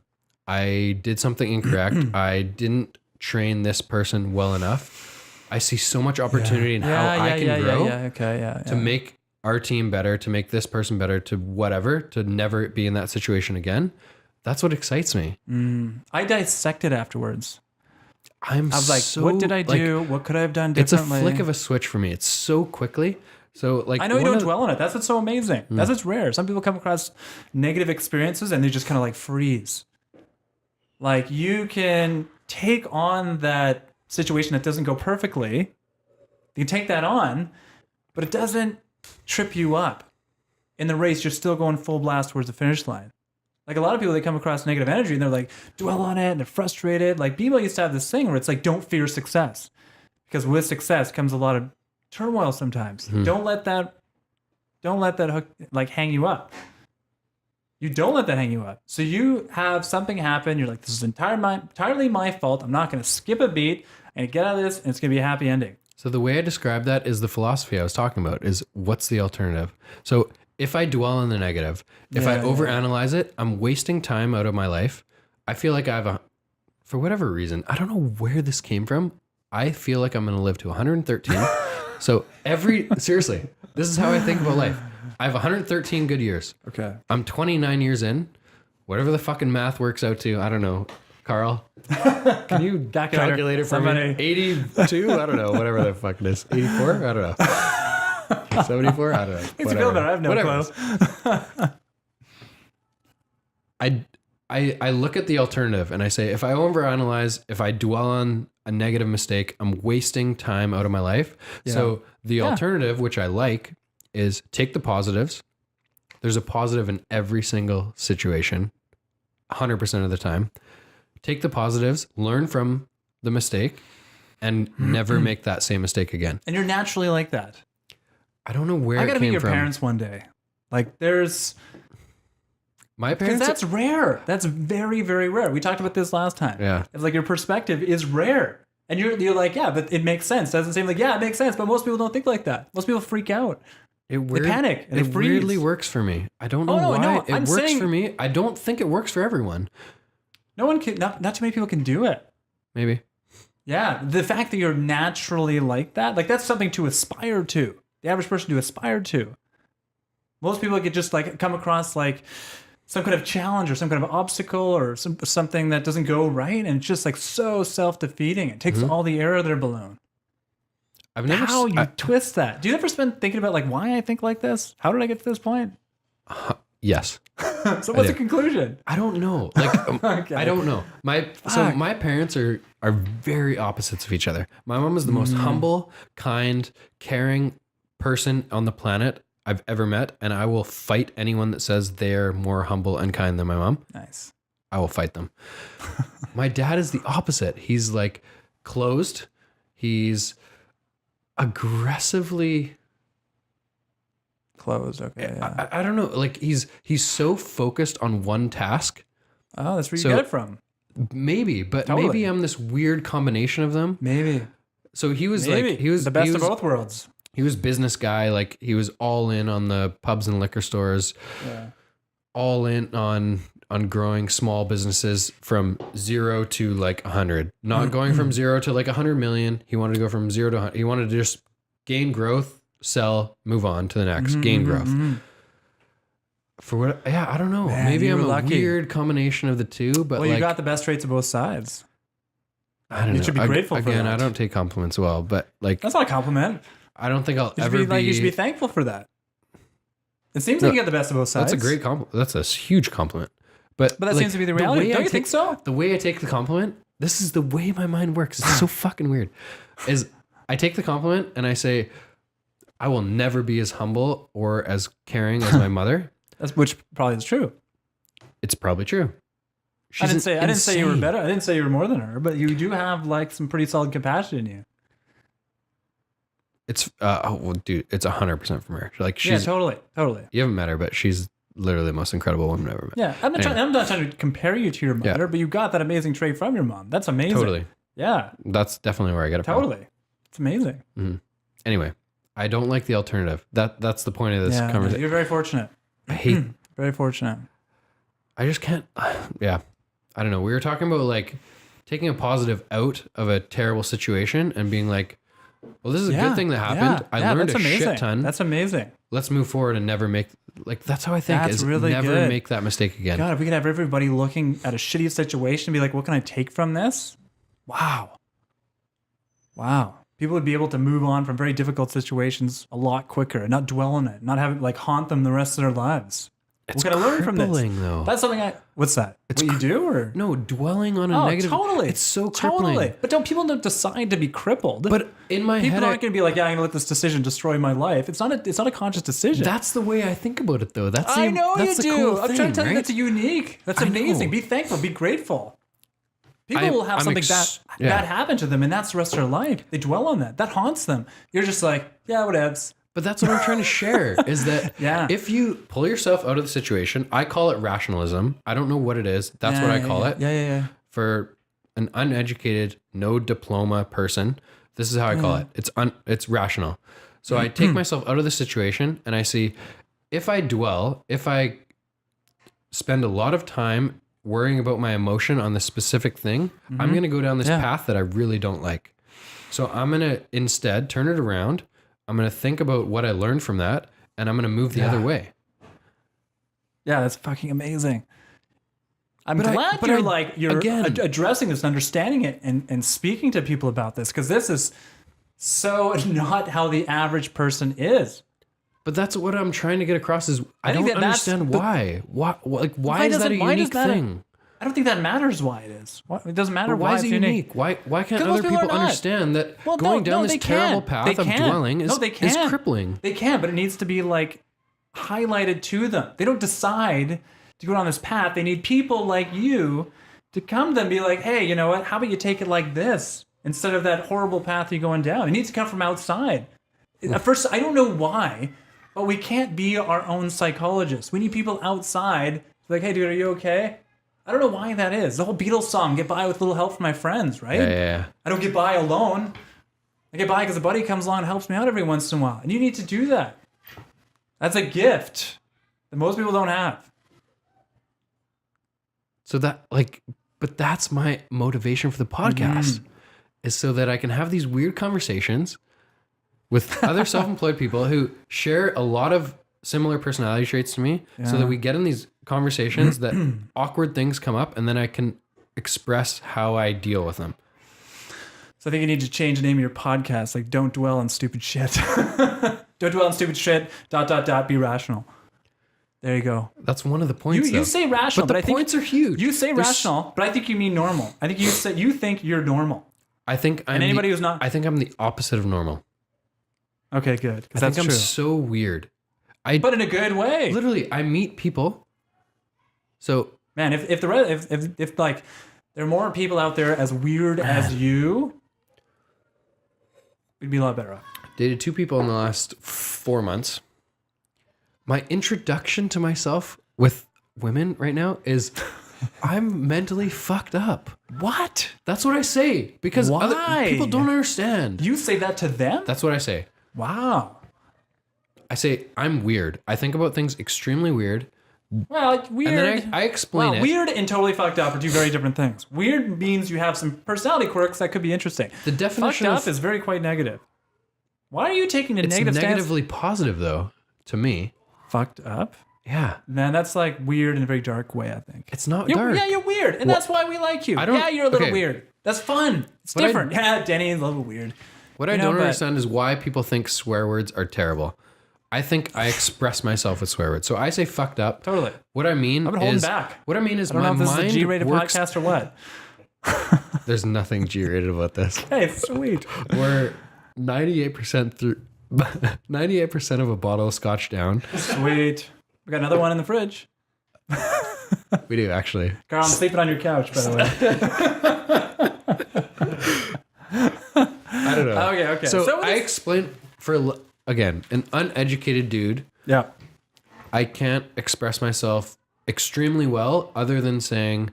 I did something incorrect. I didn't train this person well enough. I see so much opportunity in how I can grow to make our team better, to make this person better, to whatever, to never be in that situation again. That's what excites me. I dissected afterwards. I was like, what did I do? What could I have done differently? It's a flick of a switch for me. It's so quickly. So like, I know you don't dwell on it. That's what's so amazing. That's what's rare. Some people come across negative experiences and they just kind of like freeze. Like you can take on that situation that doesn't go perfectly. You can take that on, but it doesn't trip you up. In the race, you're still going full blast towards the finish line. Like a lot of people, they come across negative energy and they're like, dwell on it and they're frustrated. Like people used to have this thing where it's like, don't fear success. Because with success comes a lot of turmoil sometimes. Don't let that hook like hang you up. You don't let that hang you up. So you have something happen. You're like, this is entirely my fault. I'm not going to skip a beat and get out of this and it's going to be a happy ending. So the way I describe that is the philosophy I was talking about is what's the alternative? So if I dwell on the negative, if I overanalyze it, I'm wasting time out of my life. I feel like for whatever reason, I don't know where this came from. I feel like I'm going to live to 113. So seriously, this is how I think about life. I have 113 good years. Okay. I'm 29 years in. Whatever the fucking math works out to, I don't know. Carl, can you calculate it for me? 82? I don't know. Whatever the fuck it is. 84? I don't know. 74? I don't know. Makes you feel better. I have no clue. I look at the alternative and I say, if I overanalyze, if I dwell on a negative mistake, I'm wasting time out of my life. Yeah. So the alternative, which I like, is take the positives. There's a positive in every single situation, 100% of the time. Take the positives, learn from the mistake, and never make that same mistake again. And you're naturally like that. I don't know where it came from. I gotta meet your parents one day. Like there's... My parents... Because that's rare. That's very, very rare. We talked about this last time. Yeah. It's like your perspective is rare. And you're like, yeah, but it makes sense. Doesn't seem like, yeah, it makes sense. But most people don't think like that. Most people freak out. They panic and they freeze. It weirdly works for me. I don't know why. It works for me. I don't think it works for everyone. No one can, not too many people can do it. Maybe. Yeah. The fact that you're naturally like that, like that's something to aspire to. The average person to aspire to. Most people could just like come across like some kind of challenge or some kind of obstacle or something that doesn't go right. And it's just like so self-defeating. It takes all the air out of their balloon. I've never How you twist that. Do you ever spend thinking about like why I think like this? How did I get to this point? Yes. So what's the conclusion? I don't know. Like okay. I don't know. My parents are very opposites of each other. My mom is the most humble, kind, caring person on the planet I've ever met, and I will fight anyone that says they're more humble and kind than my mom. Nice. I will fight them. My dad is the opposite. He's like closed. He's aggressively closed. Okay. Yeah. I don't know. Like he's so focused on one task. Oh, that's where you get it from. Maybe, but maybe I'm this weird combination of them. Maybe. So he was like, he was the best of both worlds. He was business guy. Like he was all in on the pubs and liquor stores, all in on growing small businesses from 0 to like 100, not going from 0 to like 100 million. He wanted to go from 0 to 100. He wanted to just gain growth, sell, move on to the next, gain growth. For what? Yeah, I don't know. Man, maybe I'm a weird combination of the two, but you got the best traits of both sides. I don't know. You should be grateful for that. Again, I don't take compliments well, but like that's not a compliment. I don't think I'll ever be. You should be thankful for that. It seems like you got the best of both sides. That's a great compliment. That's a huge compliment. But that seems to be the reality. Don't you think so? The way I take the compliment, this is the way my mind works. It's so fucking weird. Is I take the compliment and I say, I will never be as humble or as caring as my mother. Which probably is true. It's probably true. I didn't say you were better. I didn't say you were more than her, but you do have like some pretty solid compassion in you. It's dude, it's 100% from her. Like she's totally. You haven't met her, but she's literally the most incredible woman I've ever met. Yeah, I'm not trying to compare you to your mother, but you got that amazing trait from your mom. That's amazing. Totally. Yeah. That's definitely where I get it from. Totally. It's amazing. Mm-hmm. Anyway, I don't like the alternative. That's the point of this conversation. You're very fortunate. I hate. Very fortunate. I just can't. Yeah. I don't know. We were talking about like taking a positive out of a terrible situation and being like, well, this is a good thing that happened. I learned a shit ton. That's amazing. Let's move forward and never make, like, that's how I think. That's really never good. Make that mistake again. God, if we could have everybody looking at a shitty situation and be like, what can I take from this? Wow. People would be able to move on from very difficult situations a lot quicker and not dwell on it, not have it like haunt them the rest of their lives. It's what can I learn from this? Though. That's something what's that? It's what you do or? No, dwelling on a negative. Totally. It's so crippling. Totally. But people don't decide to be crippled. But in my head, people aren't going to be like, I'm going to let this decision destroy my life. It's not a conscious decision. That's the way I think about it, though. I know you do. Cool I'm thing, trying to tell you right? that's unique. That's amazing. Be thankful. Be grateful. People will have something bad happen to them, and that's the rest of their life. They dwell on that. That haunts them. You're just like, yeah, whatevs. But that's what I'm trying to share is that if you pull yourself out of the situation, I call it rationalism. I don't know what it is. That's what I call it. Yeah. For an uneducated, no diploma person, this is how I call it. It's rational. So I take myself out of the situation and I see if I spend a lot of time worrying about my emotion on the specific thing, I'm going to go down this path that I really don't like. So I'm going to instead turn it around. I'm going to think about what I learned from that, and I'm going to move the other way. Yeah, that's fucking amazing. I'm glad you're addressing this and understanding it and speaking to people about this, because this is so not how the average person is. But that's what I'm trying to get across is I don't understand why. Why is that a unique thing? I don't think that matters why it is. It doesn't matter why it's unique. Why can't other people understand that going down this terrible path of dwelling is crippling? They can, but it needs to be like highlighted to them. They don't decide to go down this path. They need people like you to come to them and be like, hey, you know what? How about you take it like this instead of that horrible path you're going down? It needs to come from outside. At first, I don't know why, but we can't be our own psychologists. We need people outside like, hey, dude, are you okay? I don't know why that is. The whole Beatles song, get by with a little help from my friends, right? Yeah. I don't get by alone. I get by because a buddy comes along and helps me out every once in a while. And you need to do that. That's a gift that most people don't have. So but that's my motivation for the podcast is so that I can have these weird conversations with other self-employed people who share a lot of similar personality traits to me so that we get in these conversations that awkward things come up and then I can express how I deal with them. So I think you need to change the name of your podcast. Like, don't dwell on stupid shit. Don't dwell on stupid shit. ... Be rational. There you go. That's one of the points. You say rational, but the points are huge. You say rational, but I think you mean normal. I think you think you're normal. I think who's not. I think I'm the opposite of normal. Okay, good. I think I'm so weird. But in a good way. Literally, I meet people. So man, if like there are more people out there as weird as you, we'd be a lot better off. Dated 2 people in the last 4 months. My introduction to myself with women right now is I'm mentally fucked up. What? That's what I say because Why? People don't understand. You say that to them? That's what I say. Wow. I say I'm weird. I think about things extremely weird. Well, weird. And then I explain it. Weird and totally fucked up are two very different things. Weird means you have some personality quirks that could be interesting. The definition fucked up is very quite negative. Why are you taking a negative stance? It's negatively positive though, to me. Fucked up? Yeah. Man, that's like weird in a very dark way, I think. It's not dark. Yeah, you're weird. And that's why we like you. Yeah, you're a little weird. That's fun. It's different. Yeah, Denny is a little weird. What I don't understand is why people think swear words are terrible. I think I express myself with swear words. So I say fucked up. Totally. What I mean I've been holding back. What I mean is I don't my know if this mind is a G-rated works, podcast or what. There's nothing G-rated about this. Hey, sweet. We're 98% through 98% of a bottle of scotch down. Sweet. We got another one in the fridge. We do actually. Carl, I'm sleeping on your couch, by the way. I don't know. Okay. So I explain for, again, an uneducated dude. Yeah. I can't express myself extremely well other than saying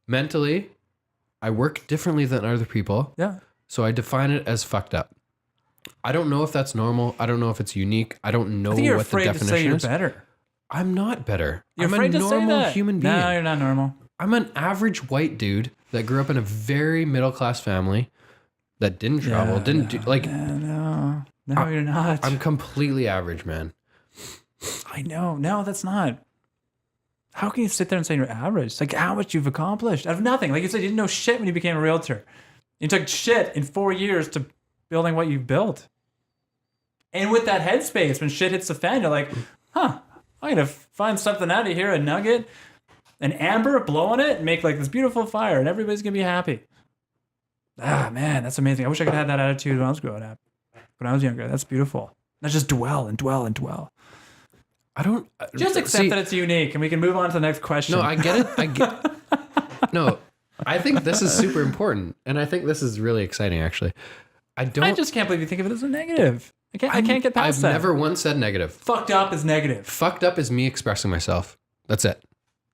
mentally, I work differently than other people. Yeah. So I define it as fucked up. I don't know if that's normal. I don't know if it's unique. I don't know I think you're what the afraid to definition say you're is. Better. I'm not better. You're I'm afraid a to say normal that. human being. No, you're not normal. I'm an average white dude that grew up in a very middle class family that didn't travel, No, you're not. I'm completely average, man. I know. No, that's not. How can you sit there and say you're average? It's like how much you've accomplished out of nothing. Like you said, you didn't know shit when you became a realtor. You took shit in 4 years to building what you've built. And with that headspace, when shit hits the fan, you're like, I'm going to find something out of here, a nugget, an amber, blow on it, and make like this beautiful fire, and everybody's going to be happy. Ah, man, that's amazing. I wish I could have that attitude when I was growing up. When I was younger, that's beautiful. Not just dwell and dwell and dwell. I don't... Just accept that it's unique, and we can move on to the next question. No, I get it. No, I think this is super important, and I think this is really exciting, actually. I just can't believe you think of it as a negative. I can't get past that. I've never once said negative. Fucked up is negative. Fucked up is me expressing myself. That's it.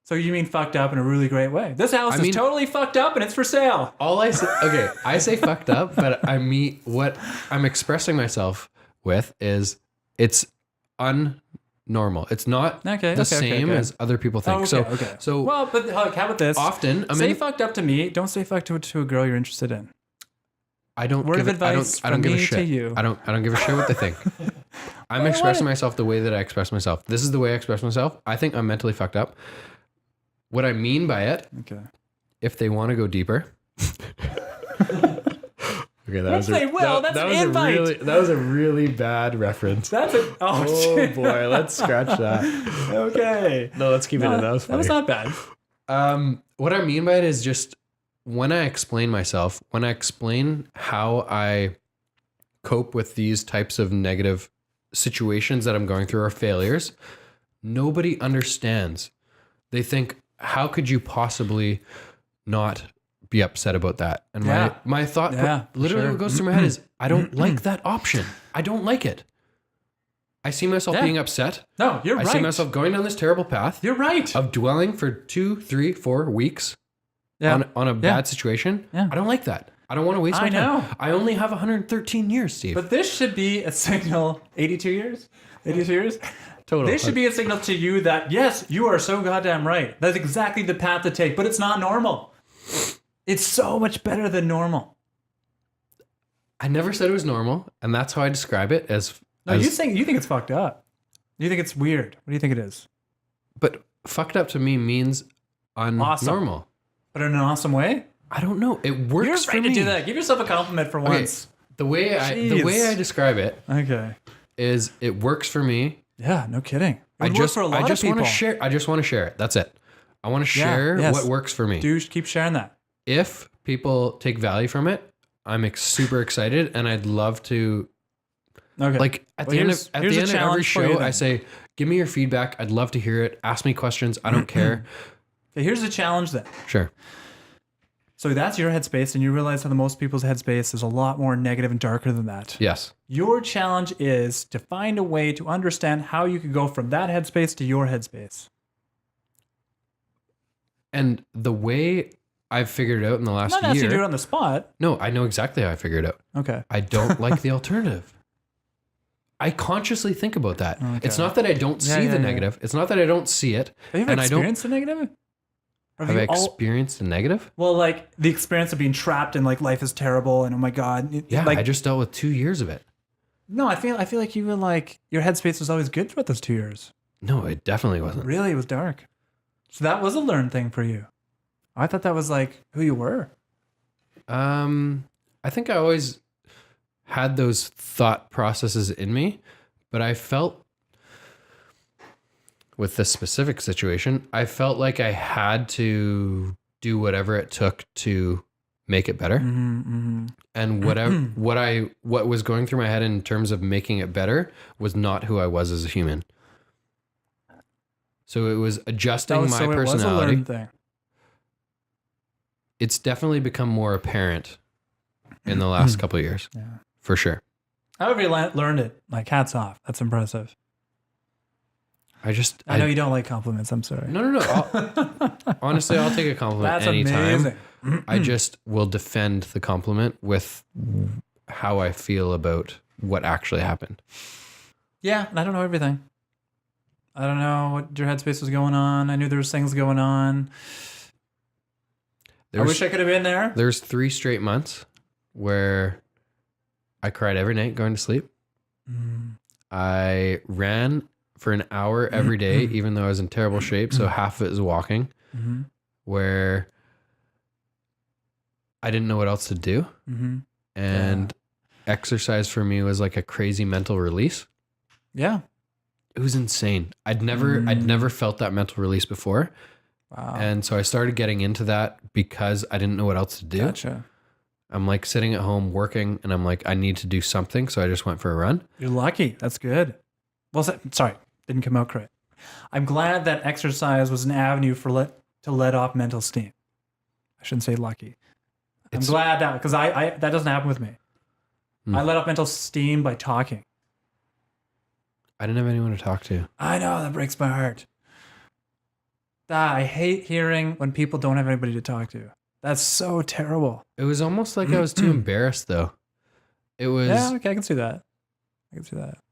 So you mean fucked up in a really great way. This house is totally fucked up and it's for sale. I say fucked up, but I mean what I'm expressing myself with is it's unnormal. It's not the same as other people think. So well, but how about this? Often, fucked up to me. Don't say fucked up to a girl you're interested in. I don't Word give of advice I don't give a shit. to you. I don't give a shit what they think. I'm expressing myself the way that I express myself. This is the way I express myself. I think I'm mentally fucked up. What I mean by it, if they want to go deeper. Okay, that's an invite. That was a really bad reference. Oh boy, let's scratch that. Okay. No, let's keep it in. That was funny. That was not bad. What I mean by it is just when I explain myself, when I explain how I cope with these types of negative situations that I'm going through or failures, nobody understands. They think, how could you possibly not be upset about that? And my thought literally what goes through my head is, I don't like that option. I don't like it. I see myself being upset. No, you're right. I see myself going down this terrible path. You're right. Of dwelling for 2, 3, 4 weeks on a bad situation. Yeah. I don't like that. I don't want to waste my time. I only have 113 years, Steve. But this should be a signal. 82 years? 82 years? Total. This should be a signal to you that, yes, you are so goddamn right. That's exactly the path to take, but it's not normal. It's so much better than normal. I never said it was normal, and that's how I describe it as... you think it's fucked up. You think it's weird. What do you think it is? But fucked up to me means unnormal. Awesome. But in an awesome way? I don't know. It works for me. You're afraid to do that. Give yourself a compliment for once. The way I describe it is it works for me. Yeah, no kidding. I just want to share. I just want to share it. That's it. I want to share what works for me. Do keep sharing that. If people take value from it, I'm super excited, and I'd love to. Okay. Like at the end of every show, I say, "Give me your feedback. I'd love to hear it. Ask me questions. I don't care." Okay, here's the challenge then. Sure. So that's your headspace, and you realize how most people's headspace is a lot more negative and darker than that. Yes. Your challenge is to find a way to understand how you could go from that headspace to your headspace. And the way I've figured it out in the last year. Not asking you to do it on the spot. No, I know exactly how I figured it out. Okay. I don't like the alternative. I consciously think about that. Okay. It's not that I don't see the negative. It's not that I don't see it. Have you ever experienced the negative? Have I experienced the negative? Well, like the experience of being trapped and like life is terrible and oh my God. Yeah, like, I just dealt with 2 years of it. No, I feel like you were like, your headspace was always good throughout those 2 years. No, it definitely wasn't. Really, it was dark. So that was a learned thing for you. I thought that was like who you were. I think I always had those thought processes in me, but I felt with this specific situation, I felt like I had to do whatever it took to make it better. And what was going through my head in terms of making it better was not who I was as a human. So it was adjusting my personality. It was a learned thing. It's definitely become more apparent in the last couple of years. Yeah. For sure. However you learned it, like hats off. That's impressive. I know you don't like compliments. I'm sorry. No. Honestly, I'll take a compliment anytime. Amazing. I just will defend the compliment with how I feel about what actually happened. Yeah, and I don't know everything. I don't know what your headspace was going on. I knew there was things going on. I wish I could have been there. There's 3 straight months where I cried every night going to sleep. I ran for an hour every day, even though I was in terrible shape. So half of it is walking, where I didn't know what else to do. And exercise for me was like a crazy mental release. Yeah. It was insane. I'd never felt that mental release before. Wow. And so I started getting into that because I didn't know what else to do. Gotcha. I'm like sitting at home working and I'm like, I need to do something. So I just went for a run. You're lucky. That's good. Well, sorry, didn't come out correct. I'm glad that exercise was an avenue to let off mental steam. I shouldn't say lucky. I'm glad that, because that doesn't happen with me. I let off mental steam by talking. I didn't have anyone to talk to. I know, that breaks my heart. I hate hearing when people don't have anybody to talk to. That's so terrible. It was almost like I was too embarrassed, though. It was. Yeah, okay, I can see that.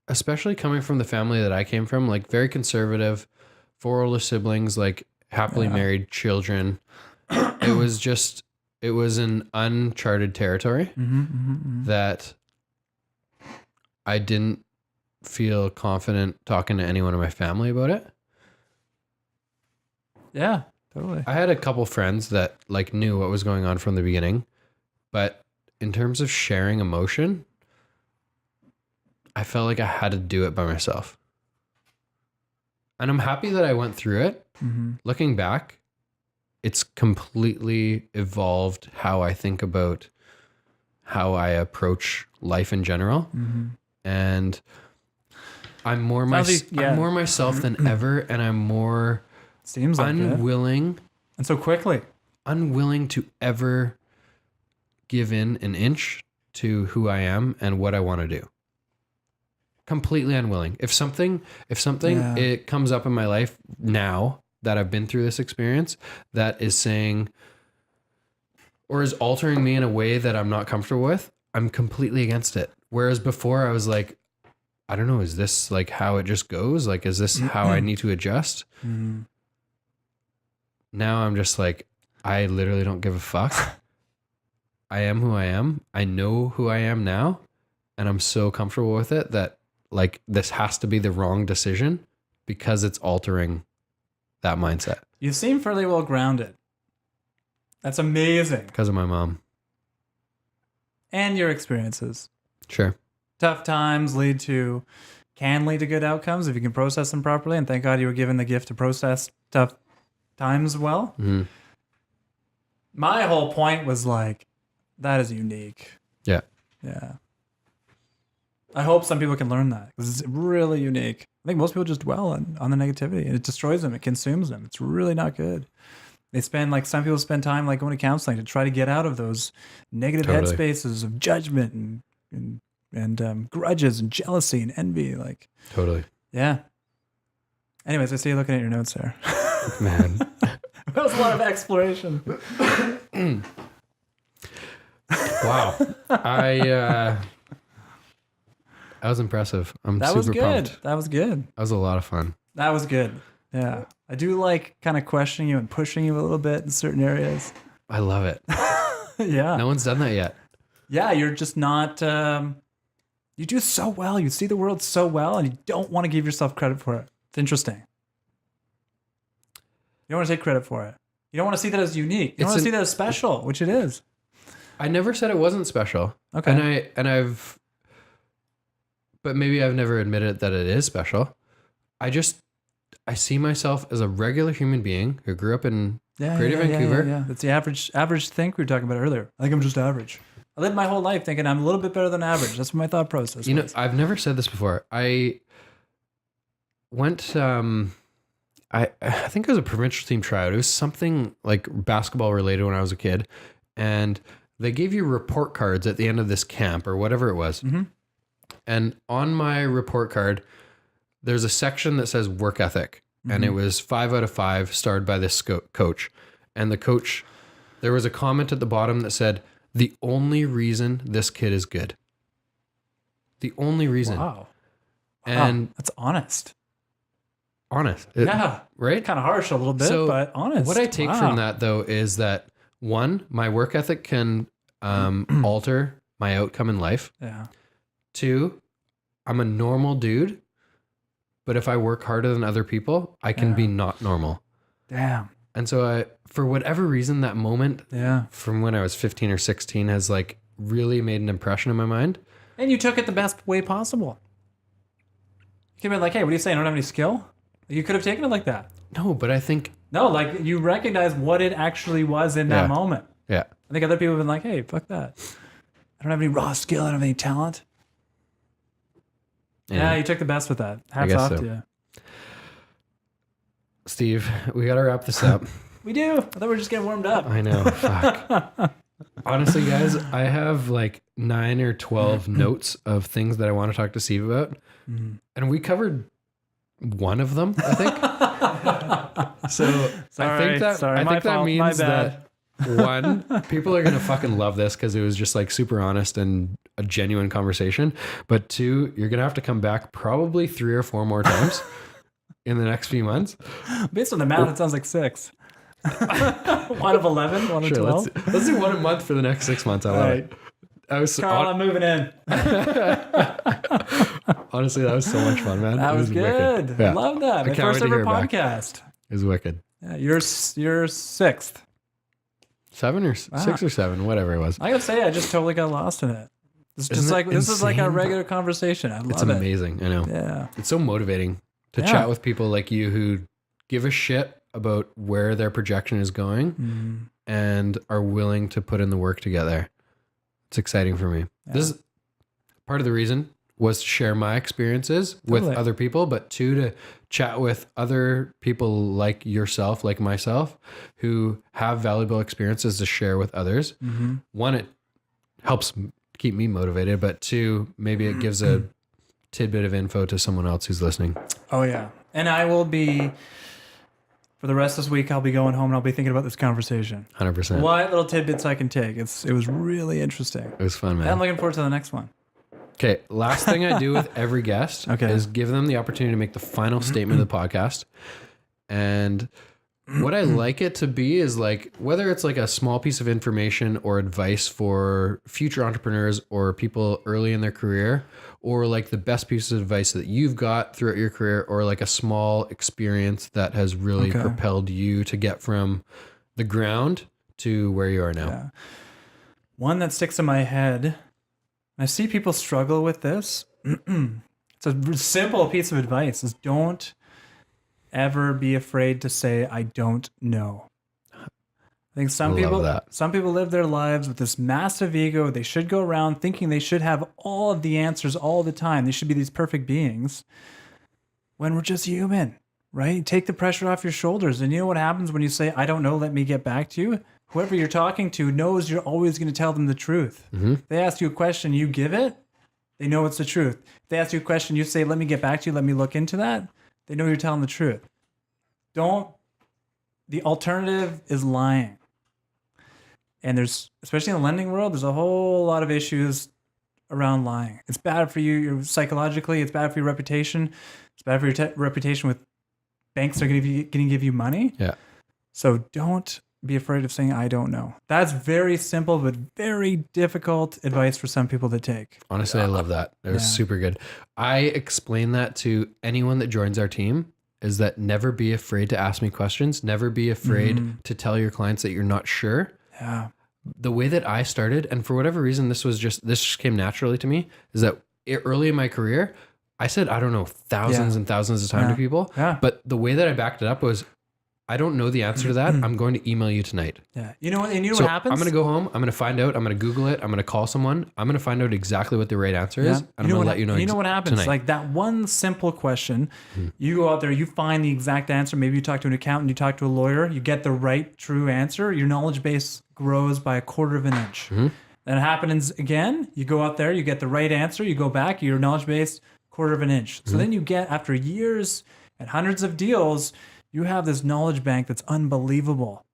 Especially coming from the family that I came from, like very conservative, 4 older siblings, like happily married children. It was an uncharted territory that I didn't feel confident talking to anyone in my family about it. Yeah, totally. I had a couple friends that like knew what was going on from the beginning, but in terms of sharing emotion, I felt like I had to do it by myself. And I'm happy that I went through it. Looking back, it's completely evolved how I think about how I approach life in general. And I'm more myself than ever, and I'm more seems like unwilling and so quickly unwilling to ever give in an inch to who I am and what I want to do. Completely unwilling. If something it comes up in my life now that I've been through this experience that is saying or is altering me in a way that I'm not comfortable with, I'm completely against it. Whereas before I was like, I don't know, is this like how it just goes? Like, is this how I need to adjust? Now I'm just like, I literally don't give a fuck. I am who I am. I know who I am now. And I'm so comfortable with it that like this has to be the wrong decision because it's altering that mindset. You seem fairly well grounded. That's amazing. Because of my mom. And your experiences. Sure. Tough times can lead to good outcomes if you can process them properly. And thank God you were given the gift to process tough times well. My whole point was like, that is unique. Yeah. Yeah. I hope some people can learn that because it's really unique. I think most people just dwell on the negativity and it destroys them. It consumes them. It's really not good. Some people spend time like going to counseling to try to get out of those negative headspaces of judgment and grudges and jealousy and envy. Like totally. Yeah. Anyways, I see you looking at your notes there. Man. What else That's a lot of exploration. Wow. That was impressive. That was good. Pumped. That was good. That was a lot of fun. That was good. Yeah. I do like kind of questioning you and pushing you a little bit in certain areas. I love it. Yeah. No one's done that yet. Yeah, you're just not... you do so well. You see the world so well, and you don't want to give yourself credit for it. It's interesting. You don't want to take credit for it. You don't want to see that as unique. You don't want to see that as special, which it is. I never said it wasn't special. Okay. But maybe I've never admitted that it is special. I see myself as a regular human being who grew up in Greater Vancouver. Yeah. That's the average thing we were talking about earlier. I think I'm just average. I lived my whole life thinking I'm a little bit better than average. That's my thought process. You know, I've never said this before. I went, I think it was a provincial team tryout. It was something like basketball related when I was a kid. And they gave you report cards at the end of this camp or whatever it was. Mm-hmm. And on my report card, there's a section that says work ethic. Mm-hmm. And it was 5 out of 5 starred by this coach. And the coach, there was a comment at the bottom that said, the only reason this kid is good. The only reason. Wow. And that's honest. Honest. Yeah. Right? Kind of harsh a little bit, but honest. What I take from that, though, is that, one, my work ethic can alter my outcome in life. Yeah. 2, I'm a normal dude, but if I work harder than other people, I can be not normal. Damn. And so for whatever reason, that moment from when I was 15 or 16 has like really made an impression in my mind. And you took it the best way possible. You could have been like, hey, what are you saying? I don't have any skill? You could have taken it like that. No, but I think... No, like you recognize what it actually was in that moment. Yeah. I think other people have been like, hey, fuck that. I don't have any raw skill. I don't have any talent. Yeah, you took the best with that. Hats off to you. Steve, we got to wrap this up. We do. I thought we were just getting warmed up. I know. Fuck. Honestly, guys, I have like 9 or 12 notes of things that I want to talk to Steve about. Mm-hmm. And we covered one of them, I think. I think that means that one, people are going to fucking love this because it was just like super honest and a genuine conversation. But 2, you're going to have to come back probably 3 or 4 more times in the next few months. Based on the math, it sounds like 6. 1 of 11, 1 of 12. Let's do 1 a month for the next 6 months. I love it. Carl, I'm moving in. Honestly, that was so much fun, man. That was good. Yeah. I love that. My first ever podcast. It was wicked. Yeah, you're 6th. 7 or 6 or 7, whatever it was. I gotta say, I just totally got lost in it. It's just like this is like a regular conversation. I love it. It's amazing. I know. Yeah. It's so motivating to chat with people like you who give a shit about where their projection is going and are willing to put in the work together. It's exciting for me. Yeah. This is part of the reason was to share my experiences with other people, but 2, to chat with other people like yourself, like myself, who have valuable experiences to share with others. Mm-hmm. 1, it helps keep me motivated, but 2, maybe it gives a tidbit of info to someone else who's listening. Oh yeah. And I will be, for the rest of this week, I'll be going home and I'll be thinking about this conversation. 100%. What little tidbits I can take. It was really interesting. It was fun, man. And I'm looking forward to the next one. Okay, last thing I do with every guest is give them the opportunity to make the final statement of the podcast. And what I like it to be is like, whether it's like a small piece of information or advice for future entrepreneurs or people early in their career, or like the best piece of advice that you've got throughout your career, or like a small experience that has really propelled you to get from the ground to where you are now. Yeah. One that sticks in my head, I see people struggle with this. It's a simple piece of advice, is don't ever be afraid to say, I don't know. I think some people live their lives with this massive ego. They should go around thinking they should have all of the answers all the time. They should be these perfect beings when we're just human, right? Take the pressure off your shoulders. And you know what happens when you say, I don't know, let me get back to you? Whoever you're talking to knows you're always going to tell them the truth. Mm-hmm. If they ask you a question, you give it, they know it's the truth. If they ask you a question, you say, let me get back to you, let me look into that, they know you're telling the truth. Don't the alternative is lying. And there's, especially in the lending world, there's a whole lot of issues around lying. It's bad for you psychologically. It's bad for your reputation. It's bad for your reputation with banks that are going to give you money. Yeah. So don't be afraid of saying, I don't know. That's very simple, but very difficult advice for some people to take. Honestly, I love that. It was super good. I explain that to anyone that joins our team, is that never be afraid to ask me questions. Never be afraid to tell your clients that you're not sure. Yeah. The way that I started, and for whatever reason, this just came naturally to me, is that early in my career, I said, I don't know, thousands and thousands of times to people. Yeah. But the way that I backed it up was, I don't know the answer to that. I'm going to email you tonight. Yeah. You know what? And you know what happens? I'm going to go home. I'm going to find out. I'm going to Google it. I'm going to call someone. I'm going to find out exactly what the right answer is. And I'm going to let you know. You know what happens? Tonight. Like that one simple question, you go out there, you find the exact answer. Maybe you talk to an accountant, you talk to a lawyer, you get the right, true answer. Your knowledge base grows by 1/4 of an inch. Then it happens again. You go out there, you get the right answer. You go back, your knowledge base 1/4 of an inch. So then you get, after years and hundreds of deals, you have this knowledge bank that's unbelievable.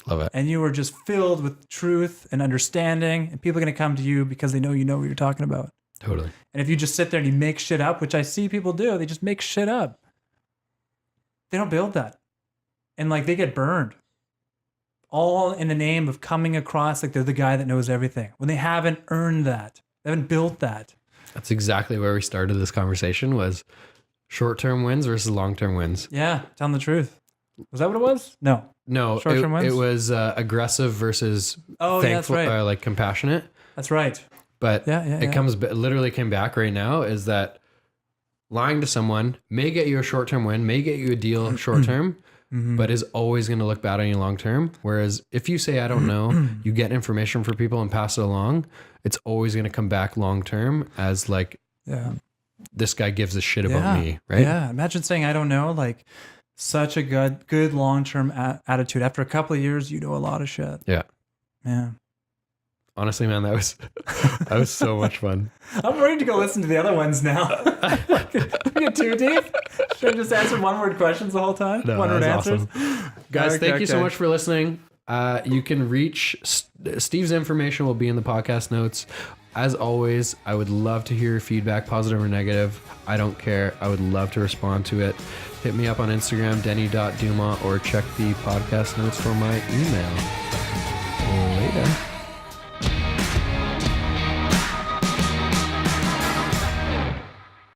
Love it. And you are just filled with truth and understanding, and people are going to come to you because they know what you're talking about. Totally. And if you just sit there and you make shit up, which I see people do, they just make shit up. They don't build that. And like they get burned. All in the name of coming across like they're the guy that knows everything, when they haven't earned that. They haven't built that. That's exactly where we started this conversation, was short-term wins versus long-term wins. Yeah, telling the truth. Was that what it was? No. Short-term wins? It was aggressive versus thankful, that's right. Like compassionate. That's right. But it literally came back right now, is that lying to someone may get you a short-term win, may get you a deal short-term, but is always going to look bad on you long-term. Whereas if you say, I don't know, you get information for people and pass it along, it's always going to come back long-term as like, this guy gives a shit about me, right? Yeah. Imagine saying, I don't know, like such a good long-term attitude. After a couple of years, you know a lot of shit. Yeah. Yeah. Honestly, man, that was so much fun. I'm ready to go listen to the other ones now. We get too deep. Should I just answer one-word questions the whole time? No, one-word answers. Awesome. Guys, thank you so much for listening. You can reach Steve's information will be in the podcast notes. As always, I would love to hear your feedback, positive or negative. I don't care. I would love to respond to it. Hit me up on Instagram, denny.duma, or check the podcast notes for my email. Later.